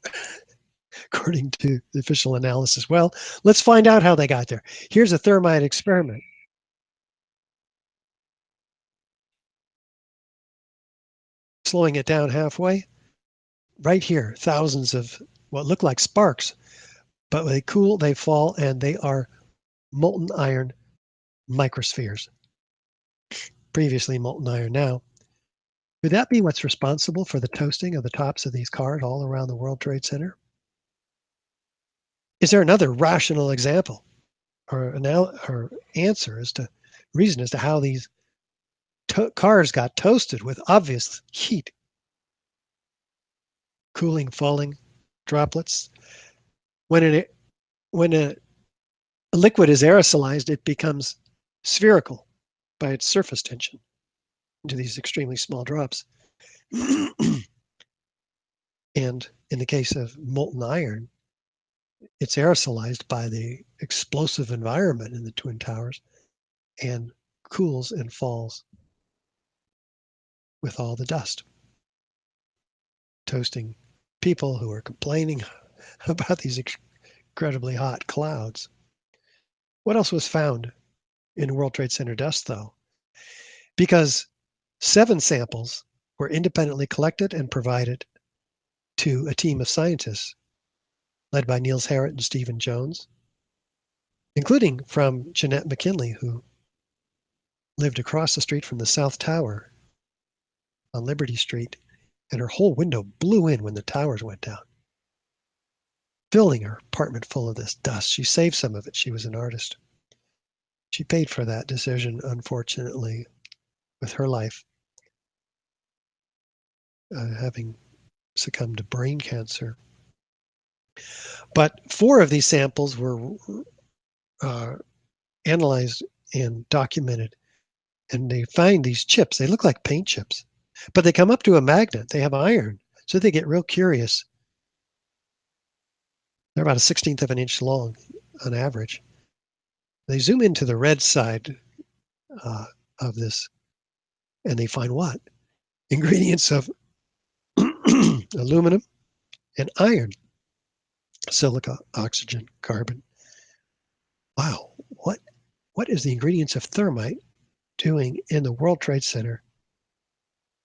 Speaker 1: according to the official analysis. Well, let's find out how they got there. Here's a thermite experiment. Slowing it down halfway. Right here, thousands of what look like sparks, but they cool, they fall, and they are molten iron microspheres. Previously molten iron now. Could that be what's responsible for the toasting of the tops of these cars all around the World Trade Center? Is there another rational example or answer as to reason as to how these cars got toasted with obvious heat? Cooling, falling droplets. When a liquid is aerosolized, it becomes spherical by its surface tension into these extremely small drops. And in the case of molten iron, it's aerosolized by the explosive environment in the Twin Towers and cools and falls with all the dust, toasting people who are complaining about these incredibly hot clouds. What else was found in World Trade Center dust, though? Because 7 samples were independently collected and provided to a team of scientists led by Niels Harrit and Stephen Jones, including from Jeanette McKinley, who lived across the street from the South Tower on Liberty Street, and her whole window blew in when the towers went down, filling her apartment full of this dust. She saved some of it. She was an artist. She paid for that decision, unfortunately, with her life, having succumbed to brain cancer. But 4 of these samples were analyzed and documented, and they find these chips. They look like paint chips, but they come up to a magnet. They have iron, so they get real curious. They're about a 1/16 of an inch long on average. They zoom into the red side of this, and they find what? Ingredients of aluminum and iron, silica, oxygen, carbon. Wow, what is the ingredients of thermite doing in the World Trade Center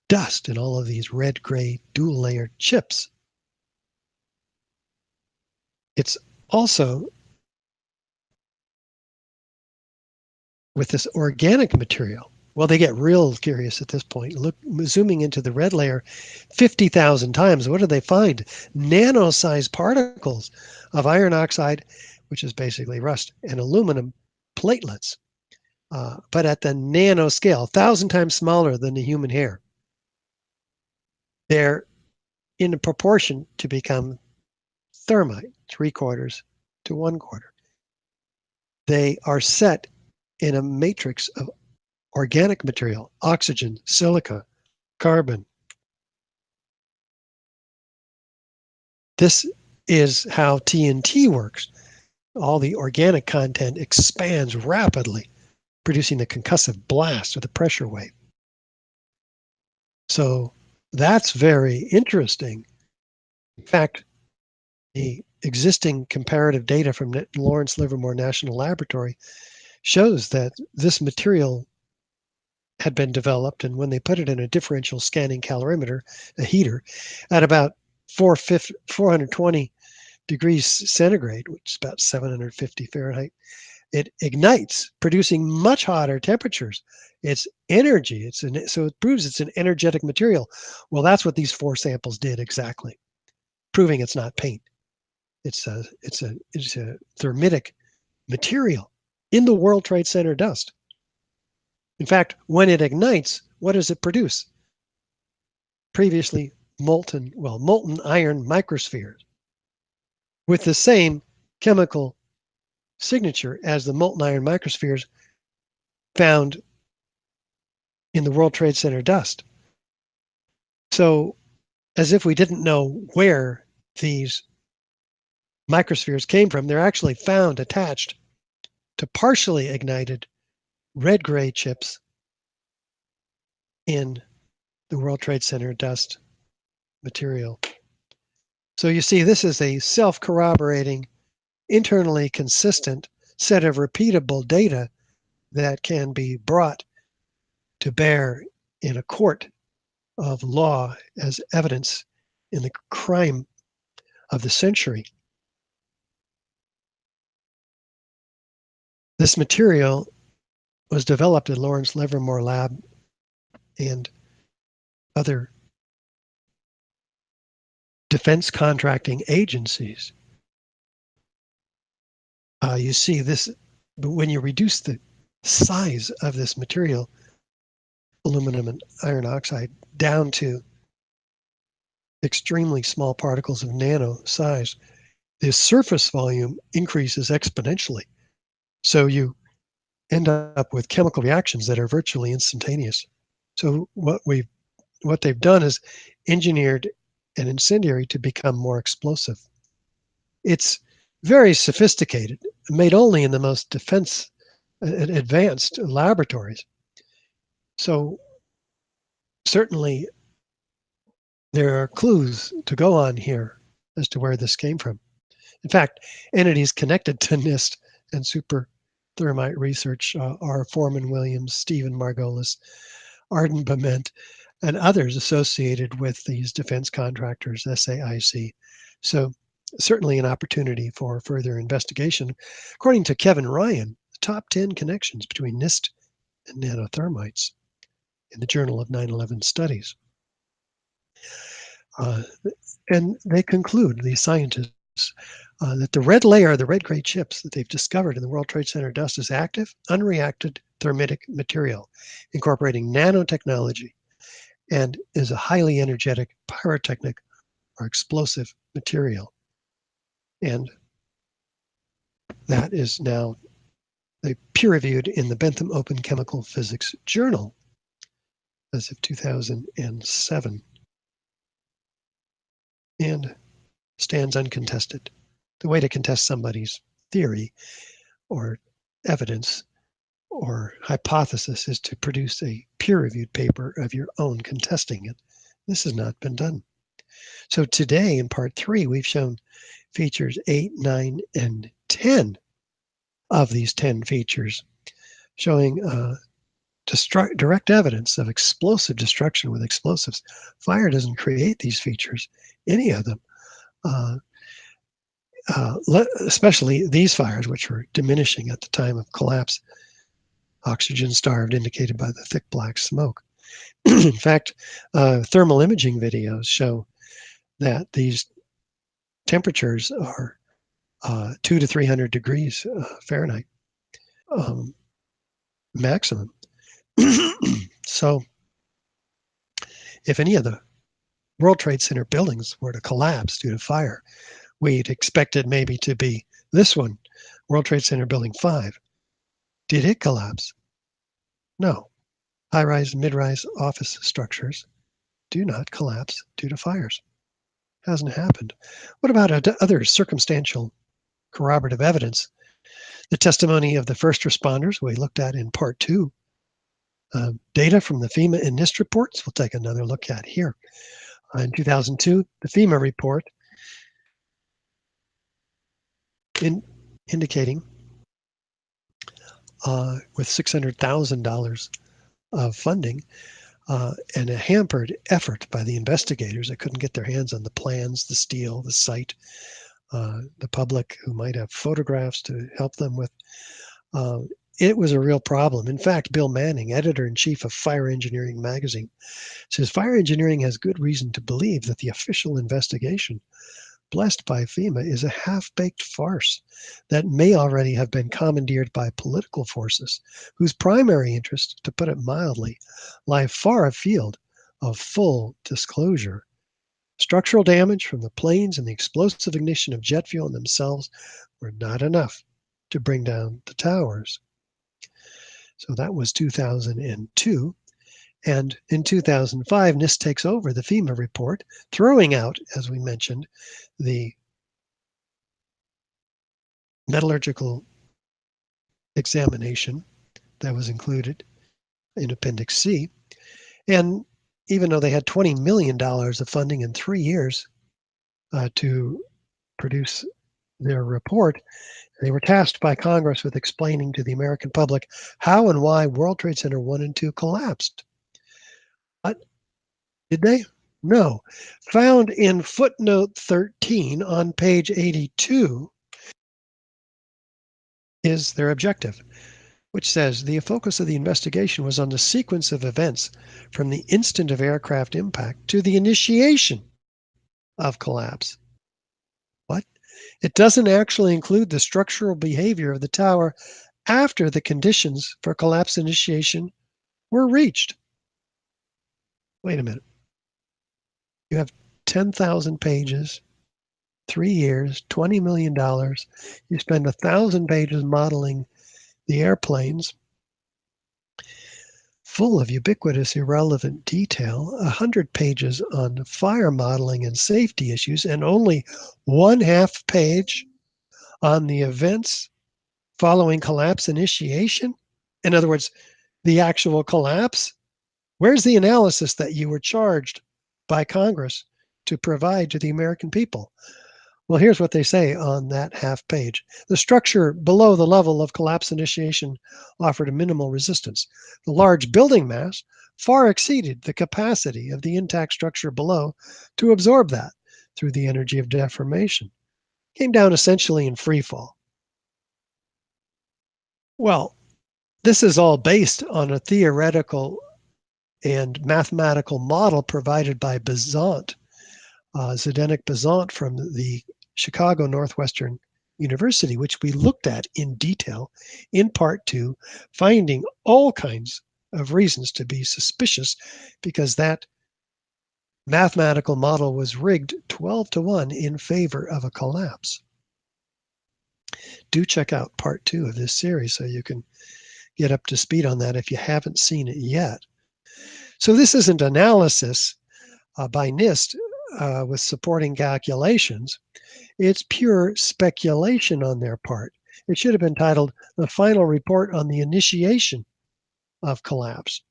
Speaker 1: dust in all of these red-gray dual-layered chips? It's also with this organic material. Well, they get real curious at this point. Look, zooming into the red layer 50,000 times, what do they find? Nano-sized particles of iron oxide, which is basically rust, and aluminum platelets, but at the nano scale, 1,000 times smaller than the human hair. They're in a proportion to become thermite, 3/4 to 1/4. They are set in a matrix of organic material, oxygen, silica, carbon. This is how TNT works. All the organic content expands rapidly producing the concussive blast or the pressure wave. So that's very interesting. In fact, the existing comparative data from Lawrence Livermore National Laboratory shows that this material had been developed, and when they put it in a differential scanning calorimeter, a heater, at about 420 degrees centigrade, which is about 750 Fahrenheit, it ignites, producing much hotter temperatures. It's energy. So it proves it's an energetic material. Well, that's what these 4 samples did exactly, proving it's not paint. It's a thermitic material in the World Trade Center dust. In fact, when it ignites, what does it produce? Previously molten iron microspheres with the same chemical signature as the molten iron microspheres found in the World Trade Center dust. So, as if we didn't know where these microspheres came from, they're actually found attached to partially ignited red-gray chips in the World Trade Center dust material. So you see, this is a self-corroborating, internally consistent set of repeatable data that can be brought to bear in a court of law as evidence in the crime of the century. This material was developed in Lawrence Livermore Lab and other defense contracting agencies. You see this, but when you reduce the size of this material, aluminum and iron oxide, down to extremely small particles of nano size, the surface volume increases exponentially. So you end up with chemical reactions that are virtually instantaneous. So what they've done is engineered an incendiary to become more explosive. It's very sophisticated, made only in the most advanced laboratories. So certainly there are clues to go on here as to where this came from. In fact, entities connected to NIST and super thermite research are Foreman Williams, Stephen Margolis, Arden Bement, and others associated with these defense contractors, SAIC. So certainly an opportunity for further investigation. According to Kevin Ryan, the top 10 connections between NIST and nanothermites in the Journal of 9/11 Studies. And they conclude, these scientists, that the red layer, the red-gray chips that they've discovered in the World Trade Center dust is active, unreacted thermitic material incorporating nanotechnology and is a highly energetic pyrotechnic or explosive material. And that is now peer-reviewed in the Bentham Open Chemical Physics Journal as of 2007 and stands uncontested. The way to contest somebody's theory or evidence or hypothesis is to produce a peer-reviewed paper of your own contesting it. This has not been done. So today in part 3, we've shown features 8, 9, and 10 of these 10 features, showing direct evidence of explosive destruction with explosives. Fire doesn't create these features, any of them. Especially these fires, which were diminishing at the time of collapse, oxygen starved, indicated by the thick black smoke. In fact, thermal imaging videos show that these temperatures are 200 to 300 degrees Fahrenheit maximum. So if any of the World Trade Center buildings were to collapse due to fire, we'd expect it maybe to be this one, World Trade Center Building 5. Did it collapse? No. High-rise and mid-rise office structures do not collapse due to fires. Hasn't happened. What about other circumstantial corroborative evidence The testimony of the first responders we looked at in part 2. Data from the FEMA and NIST reports we'll take another look at here. In 2002, the FEMA report indicating with $600,000 of funding and a hampered effort by the investigators that couldn't get their hands on the plans, the steel, the site, the public who might have photographs to help them with. It was a real problem. In fact, Bill Manning, editor-in-chief of Fire Engineering magazine, says fire engineering has good reason to believe that the official investigation blessed by FEMA is a half-baked farce that may already have been commandeered by political forces whose primary interests, to put it mildly, lie far afield of full disclosure. Structural damage from the planes and the explosive ignition of jet fuel in themselves were not enough to bring down the towers. So that was 2002. And in 2005, NIST takes over the FEMA report, throwing out, as we mentioned, the metallurgical examination that was included in Appendix C. And even though they had $20 million of funding in 3 years to produce their report, they were tasked by Congress with explaining to the American public how and why World Trade Center 1 and 2 collapsed. But did they? No. Found in footnote 13 on page 82 is their objective, which says the focus of the investigation was on the sequence of events from the instant of aircraft impact to the initiation of collapse. What? It doesn't actually include the structural behavior of the tower after the conditions for collapse initiation were reached. Wait a minute. You have 10,000 pages, 3 years, $20 million. You spend 1,000 pages modeling the airplanes, full of ubiquitous irrelevant detail, 100 pages on fire modeling and safety issues, and only 1/2 page on the events following collapse initiation? In other words, the actual collapse? Where's the analysis that you were charged by Congress to provide to the American people? Well, here's what they say on that 1/2 page. The structure below the level of collapse initiation offered a minimal resistance. The large building mass far exceeded the capacity of the intact structure below to absorb that through the energy of deformation. Came down essentially in free fall. Well, this is all based on a theoretical and mathematical model provided by Besant, Zdeněk Besant from the Chicago Northwestern University, which we looked at in detail in part 2, finding all kinds of reasons to be suspicious because that mathematical model was rigged 12-1 in favor of a collapse. Do check out part 2 of this series so you can get up to speed on that if you haven't seen it yet. So this isn't analysis by NIST with supporting calculations. It's pure speculation on their part. It should have been titled The Final Report on the Initiation of Collapse.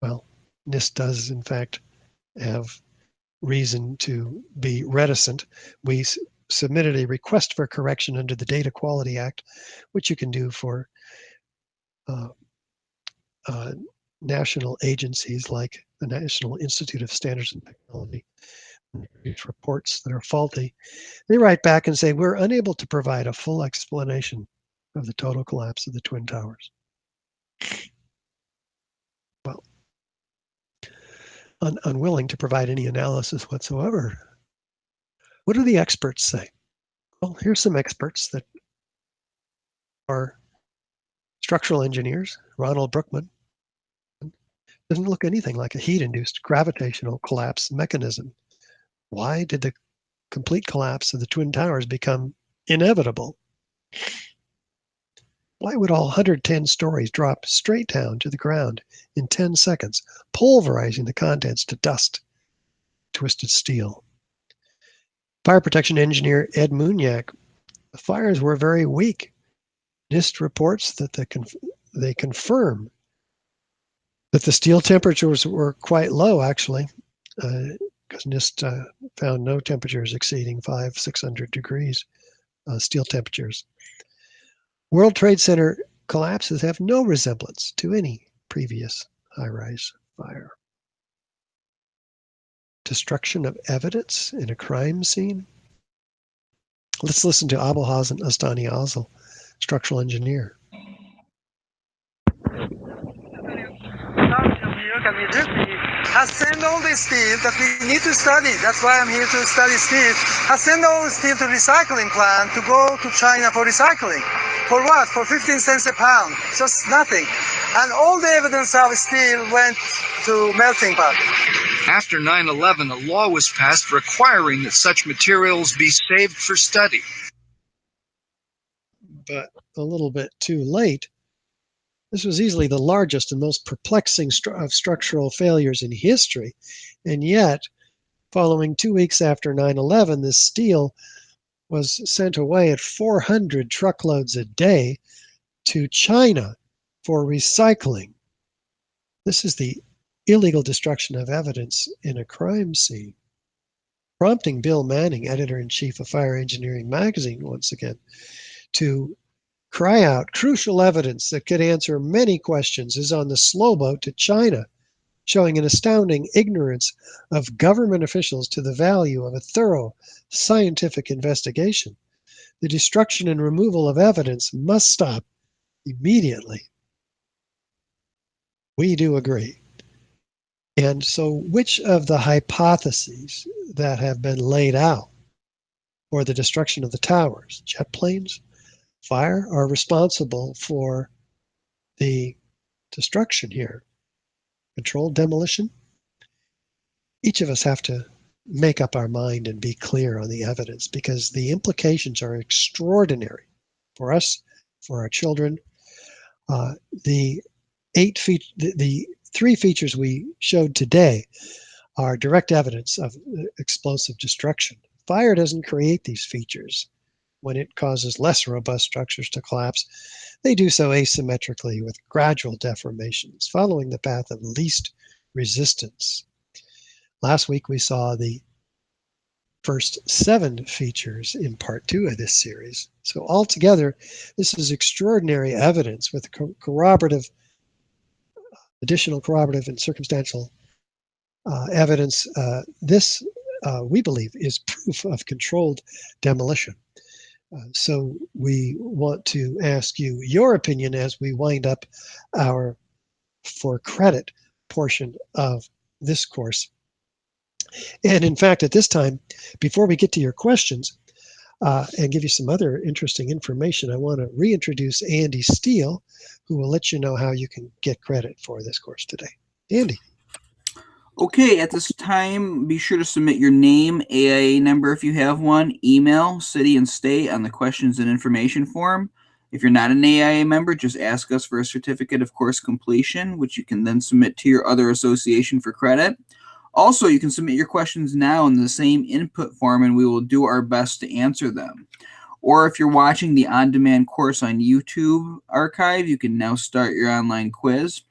Speaker 1: Well, NIST does, in fact, have reason to be reticent. We submitted a request for correction under the Data Quality Act, which you can do for national agencies like the National Institute of Standards and Technology. These reports that are faulty, they write back and say, we're unable to provide a full explanation of the total collapse of the Twin Towers. Well, unwilling to provide any analysis whatsoever. What do the experts say? Well, here's some experts that are structural engineers. Ronald Brookman doesn't look anything like a heat-induced gravitational collapse mechanism. Why did the complete collapse of the Twin Towers become inevitable? Why would all 110 stories drop straight down to the ground in 10 seconds, pulverizing the contents to dust, twisted steel? Fire protection engineer Ed Munyak The fires were very weak. NIST reports that they confirm that the steel temperatures were quite low, actually, because NIST found no temperatures exceeding 500-600 degrees, steel temperatures. World Trade Center collapses have no resemblance to any previous high-rise fire. Destruction of evidence in a crime scene. Let's listen to Abolhassan Astani Azal, structural engineer.
Speaker 18: Can you help me? Has sent all the steel that we need to study. That's why I'm here to study steel. Has sent all the steel to recycling plant to go to China for recycling. For what? For 15 cents a pound. Just nothing. And all the evidence of steel went to melting pot.
Speaker 19: After 9/11, a law was passed requiring that such materials be saved for study.
Speaker 1: But a little bit too late. This was easily the largest and most perplexing of structural failures in history. And yet, following 2 weeks after 9/11, this steel was sent away at 400 truckloads a day to China for recycling. This is the illegal destruction of evidence in a crime scene, prompting Bill Manning, editor-in-chief of Fire Engineering magazine, once again, to cry out, crucial evidence that could answer many questions is on the slow boat to China, showing an astounding ignorance of government officials to the value of a thorough scientific investigation. The destruction and removal of evidence must stop immediately. We do agree. And so which of the hypotheses that have been laid out for the destruction of the towers, jet planes, fire, are responsible for the destruction here? Controlled demolition? Each of us have to make up our mind and be clear on the evidence, because the implications are extraordinary for us, for our children. The 3 features we showed today are direct evidence of explosive destruction. Fire doesn't create these features. When it causes less robust structures to collapse, they do so asymmetrically with gradual deformations, following the path of least resistance. Last week we saw the first 7 features in part 2 of this series. So altogether, this is extraordinary evidence with additional corroborative and circumstantial evidence. This, we believe, is proof of controlled demolition. So we want to ask you your opinion as we wind up our for credit portion of this course. And in fact, at this time, before we get to your questions and give you some other interesting information, I want to reintroduce Andy Steele, who will let you know how you can get credit for this course today. Andy.
Speaker 2: Okay, at this time, be sure to submit your name, AIA number if you have one, email, city, and state on the questions and information form. If you're not an AIA member, just ask us for a certificate of course completion, which you can then submit to your other association for credit. Also, you can submit your questions now in the same input form, and we will do our best to answer them. Or if you're watching the on-demand course on YouTube archive, you can now start your online quiz.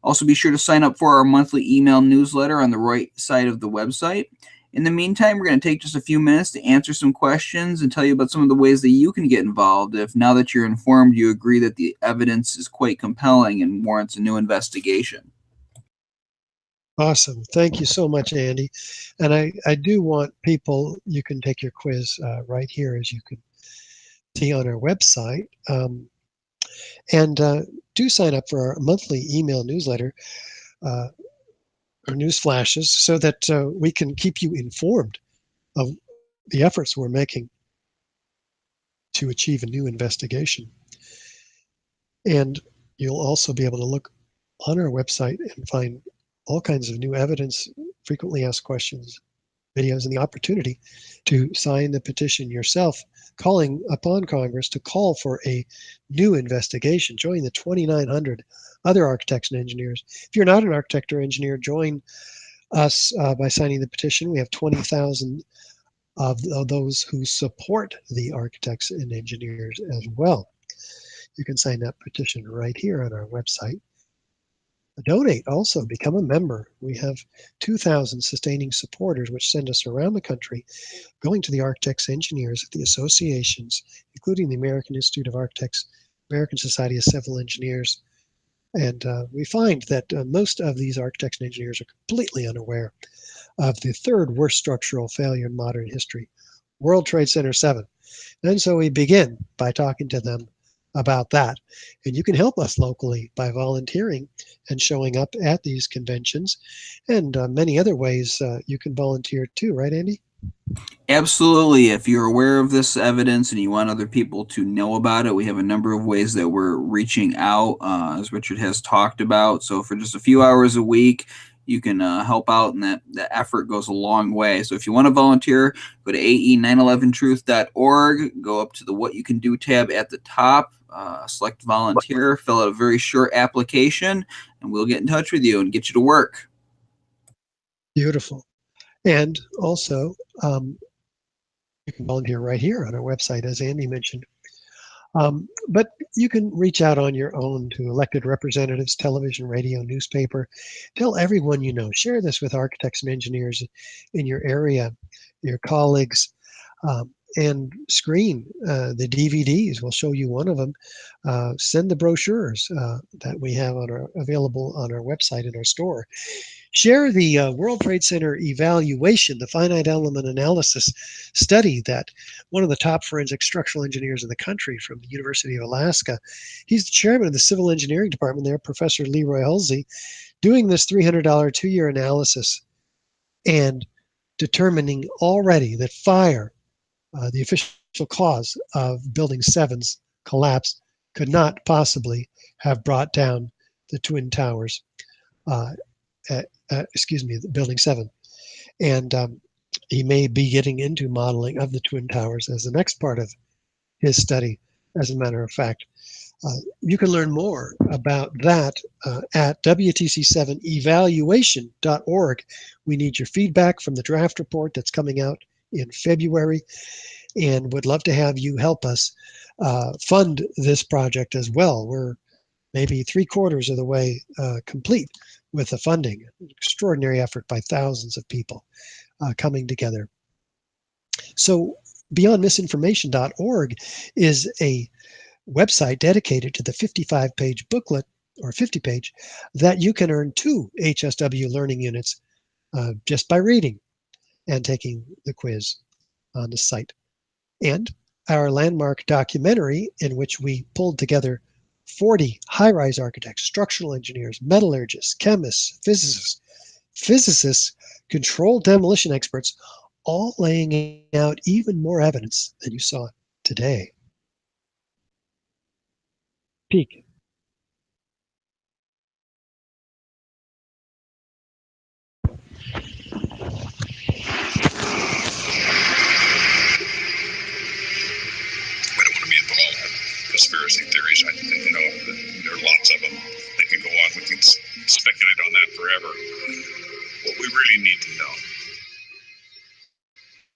Speaker 2: Also, be sure to sign up for our monthly email newsletter on the right side of the website. In the meantime, we're going to take just a few minutes to answer some questions and tell you about some of the ways that you can get involved if, now that you're informed, you agree that the evidence is quite compelling and warrants a new investigation.
Speaker 1: Awesome. Thank you so much, Andy. And I do want people, you can take your quiz right here, as you can see on our website. And do sign up for our monthly email newsletter or news flashes so that we can keep you informed of the efforts we're making to achieve a new investigation. And you'll also be able to look on our website and find all kinds of new evidence, frequently asked questions, videos, and the opportunity to sign the petition yourself, calling upon Congress to call for a new investigation. Join the 2,900 other architects and engineers. If you're not an architect or engineer, join us by signing the petition. We have 20,000 of those who support the architects and engineers as well. You can sign that petition right here on our website. Donate also, become a member. We have 2,000 sustaining supporters which send us around the country going to the architects, engineers, the associations, including the American Institute of Architects, American Society of Civil Engineers. And we find that most of these architects and engineers are completely unaware of the third worst structural failure in modern history, World Trade Center 7. And so we begin by talking to them about that. And you can help us locally by volunteering and showing up at these conventions, and many other ways you can volunteer too, right, Andy?
Speaker 2: Absolutely. If you're aware of this evidence and you want other people to know about it, we have a number of ways that we're reaching out, as Richard has talked about. So for just a few hours a week, you can help out, and that effort goes a long way. So if you want to volunteer, go to ae911truth.org, go up to the What You Can Do tab at the top, select volunteer, fill out a very short application, and we'll get in touch with you and get you to work.
Speaker 1: Beautiful. And also, you can volunteer right here on our website, as Andy mentioned. But you can reach out on your own to elected representatives, television, radio, newspaper. Tell everyone you know. Share this with architects and engineers in your area, your colleagues, and screen the DVDs. We'll show you one of them. Send the brochures that we have available on our website in our store. Share the World Trade Center evaluation, the finite element analysis study that one of the top forensic structural engineers in the country from the University of Alaska, he's the chairman of the civil engineering department there, Professor Leroy Hulsey, doing this $300 2-year analysis and determining already that fire, the official cause of Building 7's collapse, could not possibly have brought down the Twin Towers. Building 7. And he may be getting into modeling of the Twin Towers as the next part of his study, as a matter of fact. You can learn more about that at WTC7evaluation.org. We need your feedback from the draft report that's coming out in February, and would love to have you help us fund this project as well. We're maybe 3/4 of the way complete with the funding. An extraordinary effort by thousands of people coming together. So beyondmisinformation.org is a website dedicated to the 55-page booklet, or 50-page, that you can earn 2 HSW learning units just by reading and taking the quiz on the site. And our landmark documentary, in which we pulled together 40 high-rise architects, structural engineers, metallurgists, chemists, physicists, controlled demolition experts, all laying out even more evidence than you saw today. Peak.
Speaker 15: Conspiracy theories. I think, there are lots of them. They can go on. We can speculate on that forever. What we really need to know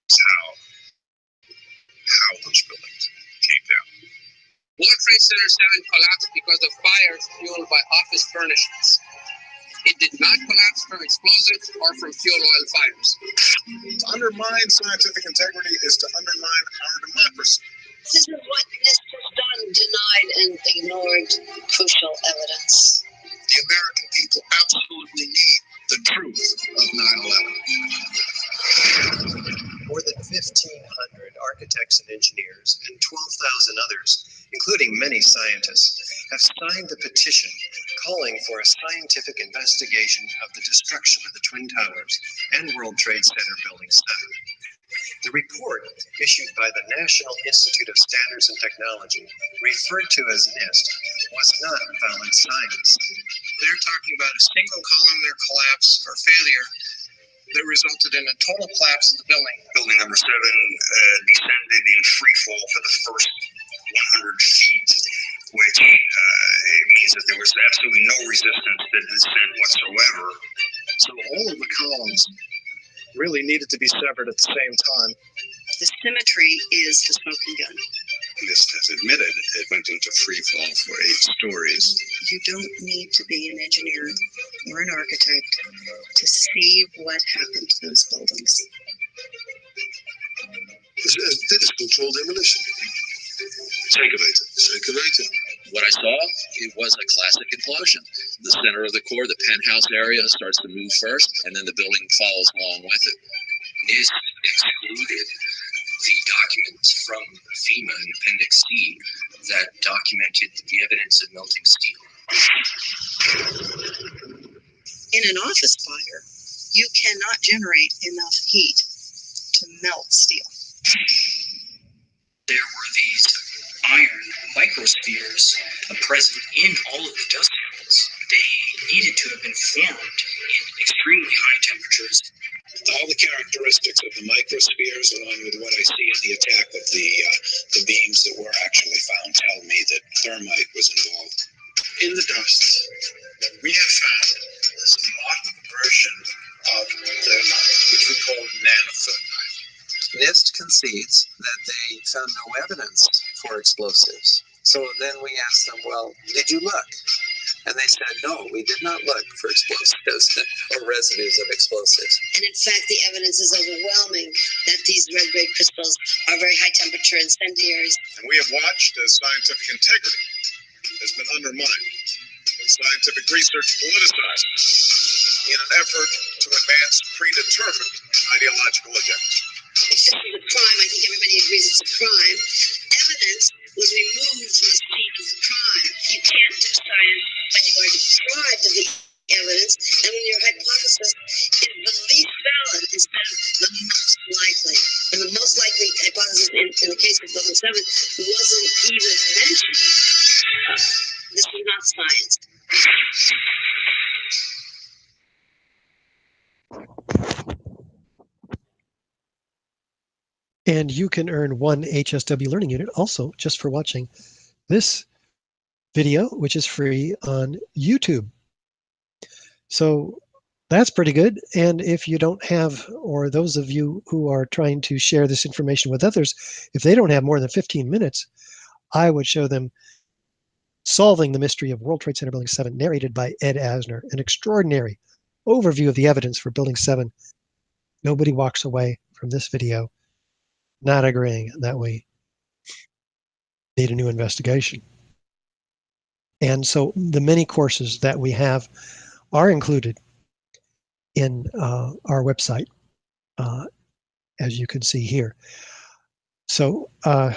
Speaker 15: is how those buildings came down.
Speaker 20: World Trade Center 7 collapsed because of fires fueled by office furnishings. It did not collapse from explosives or from fuel oil fires.
Speaker 7: To undermine scientific integrity is to undermine our democracy.
Speaker 21: This is what NIST has done, denied and ignored crucial evidence.
Speaker 7: The American people absolutely need the truth of 9/11.
Speaker 22: More than 1,500 architects and engineers and 12,000 others, including many scientists, have signed the petition calling for a scientific investigation of the destruction of the Twin Towers and World Trade Center Building 7. The report, issued by the National Institute of Standards and Technology, referred to as NIST, was not valid science. They're talking about a single columnar collapse or failure that resulted in a total collapse of the building.
Speaker 7: Building number 7 descended in free fall for the first 100 feet, which means that there was absolutely no resistance to descent whatsoever.
Speaker 22: So all of the columns really needed to be severed at the same time.
Speaker 21: The symmetry is the smoking gun.
Speaker 7: NIST has admitted it went into free fall for 8 stories.
Speaker 21: You don't need to be an engineer or an architect to see what happened to those buildings.
Speaker 7: That is controlled demolition. Segregated.
Speaker 12: What I saw, it was a classic implosion. The center of the core, the penthouse area, starts to move first, and then the building follows along with it. NIST excluded the documents from FEMA in Appendix C that documented the evidence of melting steel.
Speaker 21: In an office fire, you cannot generate enough heat to melt steel.
Speaker 12: There were these iron microspheres present in all of the dust samples. They needed to have been formed in extremely high temperatures.
Speaker 3: All the characteristics of the microspheres, along with what I see in the attack of the beams that were actually found, tell me that thermite was involved.
Speaker 7: In the dust, what we have found is a modern version of thermite, which we call nanothermite.
Speaker 6: NIST concedes that they found no evidence for explosives. So then we asked them, well, did you look? And they said, no, we did not look for explosives or residues of explosives.
Speaker 21: And in fact, the evidence is overwhelming that these red-grade crystals are very high temperature incendiaries.
Speaker 7: And we have watched as scientific integrity has been undermined, and scientific research politicized in an effort to advance predetermined ideological agendas.
Speaker 21: This is a crime. I think everybody agrees it's a crime. Evidence was removed from the scene of the crime. You can't do science when you are deprived of the evidence and when your hypothesis is the least valid instead of the most likely. And the most likely hypothesis in the case of Building 7 wasn't even mentioned. This is not science.
Speaker 1: And you can earn 1 HSW Learning Unit also just for watching this video, which is free on YouTube. So that's pretty good. And if you don't have, or those of you who are trying to share this information with others, if they don't have more than 15 minutes, I would show them Solving the Mystery of World Trade Center Building 7, narrated by Ed Asner, an extraordinary overview of the evidence for Building 7. Nobody walks away from this video not agreeing that we need a new investigation. And so the many courses that we have are included in our website, as you can see here. So I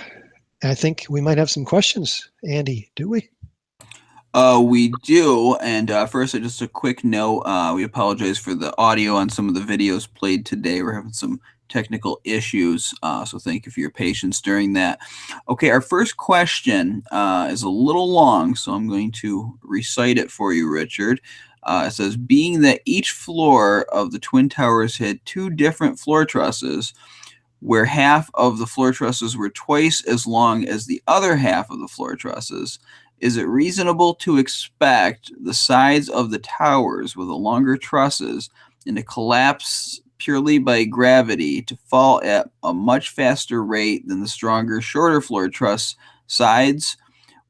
Speaker 1: think we might have some questions. Andy, do we?
Speaker 2: We do, and first, just a quick note. We apologize for the audio on some of the videos played today. We're having some technical issues, so thank you for your patience during that. Okay, our first question is a little long, so I'm going to recite it for you, Richard. It says, being that each floor of the Twin Towers had 2 different floor trusses, where half of the floor trusses were twice as long as the other half of the floor trusses, is it reasonable to expect the sides of the towers with the longer trusses and to collapse purely by gravity to fall at a much faster rate than the stronger, shorter floor truss sides?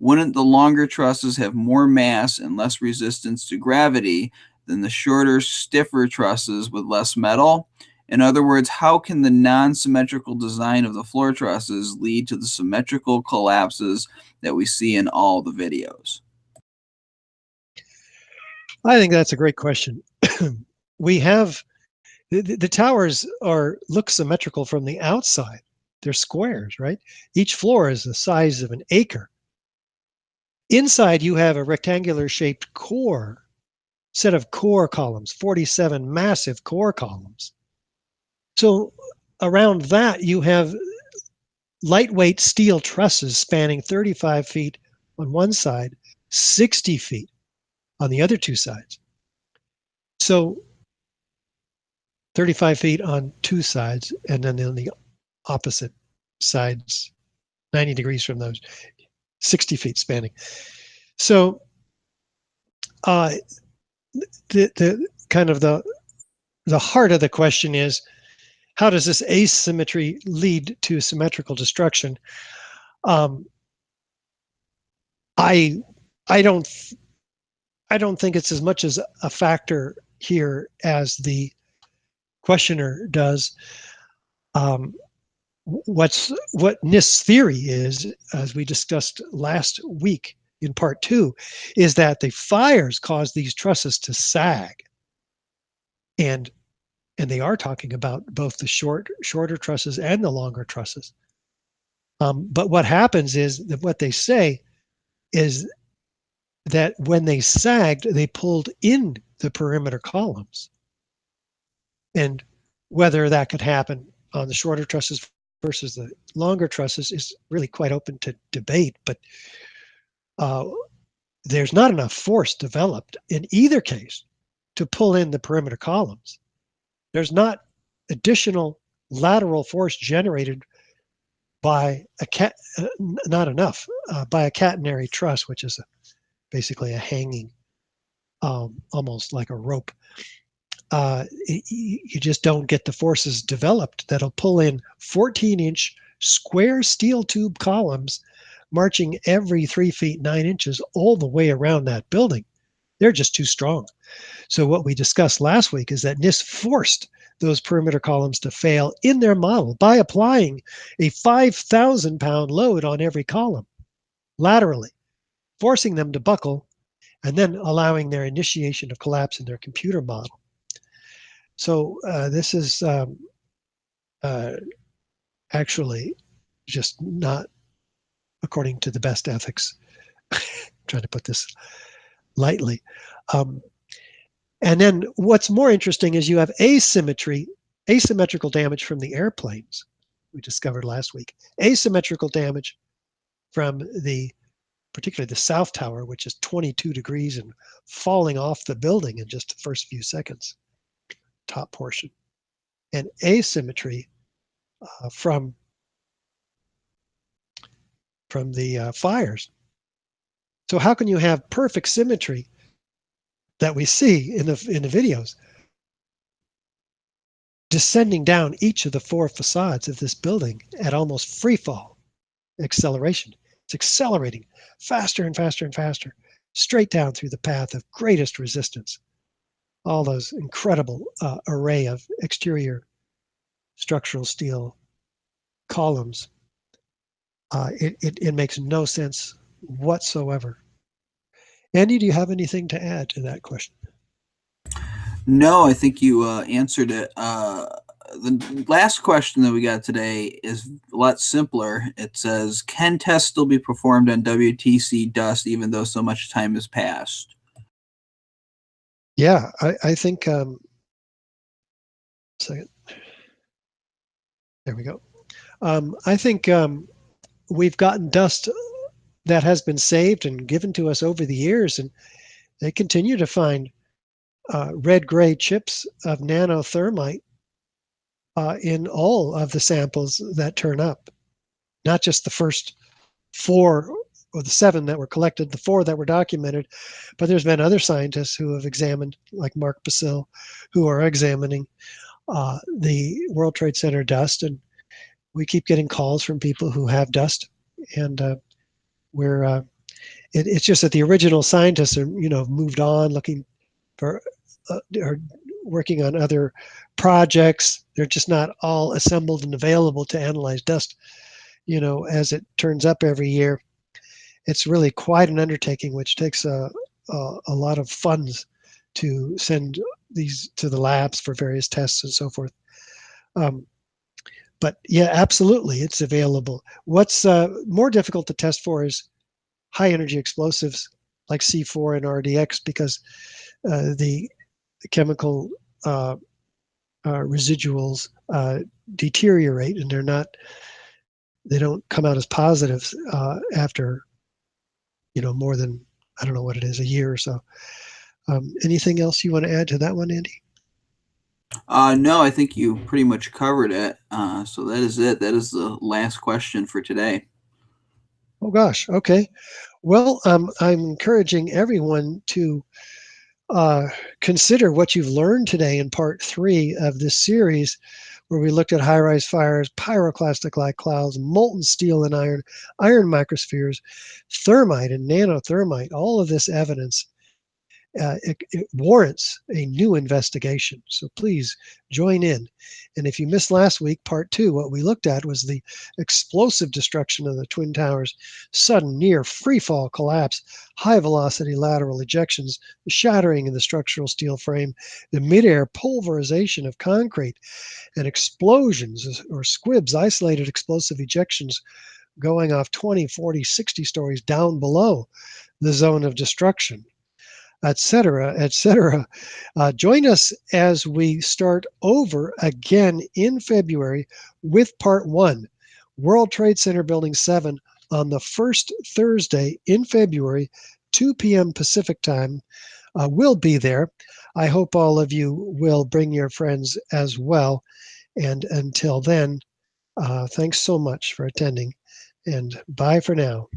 Speaker 2: Wouldn't the longer trusses have more mass and less resistance to gravity than the shorter, stiffer trusses with less metal? In other words, how can the non-symmetrical design of the floor trusses lead to the symmetrical collapses that we see in all the videos?
Speaker 1: I think that's a great question. We have the towers look symmetrical from the outside. They're squares, right? Each floor is the size of an acre. Inside, you have a rectangular shaped core, set of core columns, 47 massive core columns. So around that, you have lightweight steel trusses spanning 35 feet on one side, 60 feet on the other 2 sides. So 35 feet on 2 sides, and then on the opposite sides, 90 degrees from those, 60 feet spanning. So the kind of the heart of the question is, how does this asymmetry lead to symmetrical destruction? I don't think it's as much as a factor here as the questioner does. What NIST's theory is, as we discussed last week in part 2, is that the fires cause these trusses to sag, and they are talking about both the shorter trusses and the longer trusses. But what happens is that what they say is that when they sagged, they pulled in the perimeter columns, and whether that could happen on the shorter trusses versus the longer trusses is really quite open to debate, but there's not enough force developed in either case to pull in the perimeter columns. There's not additional lateral force generated by not enough by a catenary truss, which is basically a hanging, almost like a rope. You just don't get the forces developed that'll pull in 14-inch square steel tube columns marching every 3 feet 9 inches all the way around that building. They're just too strong. So what we discussed last week is that NIST forced those perimeter columns to fail in their model by applying a 5,000-pound load on every column laterally, forcing them to buckle and then allowing their initiation of collapse in their computer model. So this is actually just not according to the best ethics. Trying to put this lightly. And then what's more interesting is you have asymmetrical damage from the airplanes we discovered last week. Asymmetrical damage from particularly the South Tower, which is 22 degrees and falling off the building in just the first few seconds, top portion. And asymmetry from the fires. So how can you have perfect symmetry that we see in the videos descending down each of the 4 facades of this building at almost free fall acceleration? It's accelerating faster and faster and faster, straight down through the path of greatest resistance. All those incredible array of exterior structural steel columns. It makes no sense whatsoever. Andy, do you have anything to add to that question?
Speaker 2: No, I think you answered it. The last question that we got today is a lot simpler. It says, can tests still be performed on WTC dust even though so much time has passed?
Speaker 1: Yeah, I think, second. There we go. I think we've gotten dust that has been saved and given to us over the years, and they continue to find red-gray chips of nanothermite in all of the samples that turn up, not just the first 4 or the 7 that were collected, the 4 that were documented, but there's been other scientists who have examined, like Mark Basil, who are examining the World Trade Center dust, and we keep getting calls from people who have dust, and it's just that the original scientists are, moved on, looking for or working on other projects. They're just not all assembled and available to analyze dust, as it turns up every year. It's really quite an undertaking, which takes a lot of funds to send these to the labs for various tests and so forth. But yeah, absolutely, it's available. What's more difficult to test for is high energy explosives like C4 and RDX, because the chemical residuals deteriorate, and they don't come out as positives after more than, I don't know what it is, a year or so. Anything else you want to add to that one, Andy?
Speaker 2: No, I think you pretty much covered it. So that is it. That is the last question for today.
Speaker 1: Oh gosh, okay. Well, I'm encouraging everyone to consider what you've learned today in part 3 of this series, where we looked at high-rise fires, pyroclastic-like clouds, molten steel and iron microspheres, thermite and nanothermite. All of this evidence it warrants a new investigation. So please join in. And if you missed last week, part 2, what we looked at was the explosive destruction of the Twin Towers, sudden near freefall collapse, high velocity lateral ejections, the shattering of the structural steel frame, the midair pulverization of concrete, and explosions or squibs, isolated explosive ejections going off 20, 40, 60 stories down below the zone of destruction, etc., etc. Join us as we start over again in February with part 1, World Trade Center Building 7, on the first Thursday in February, 2 p.m. Pacific time. We'll be there. I hope all of you will bring your friends as well. And until then, thanks so much for attending, and bye for now.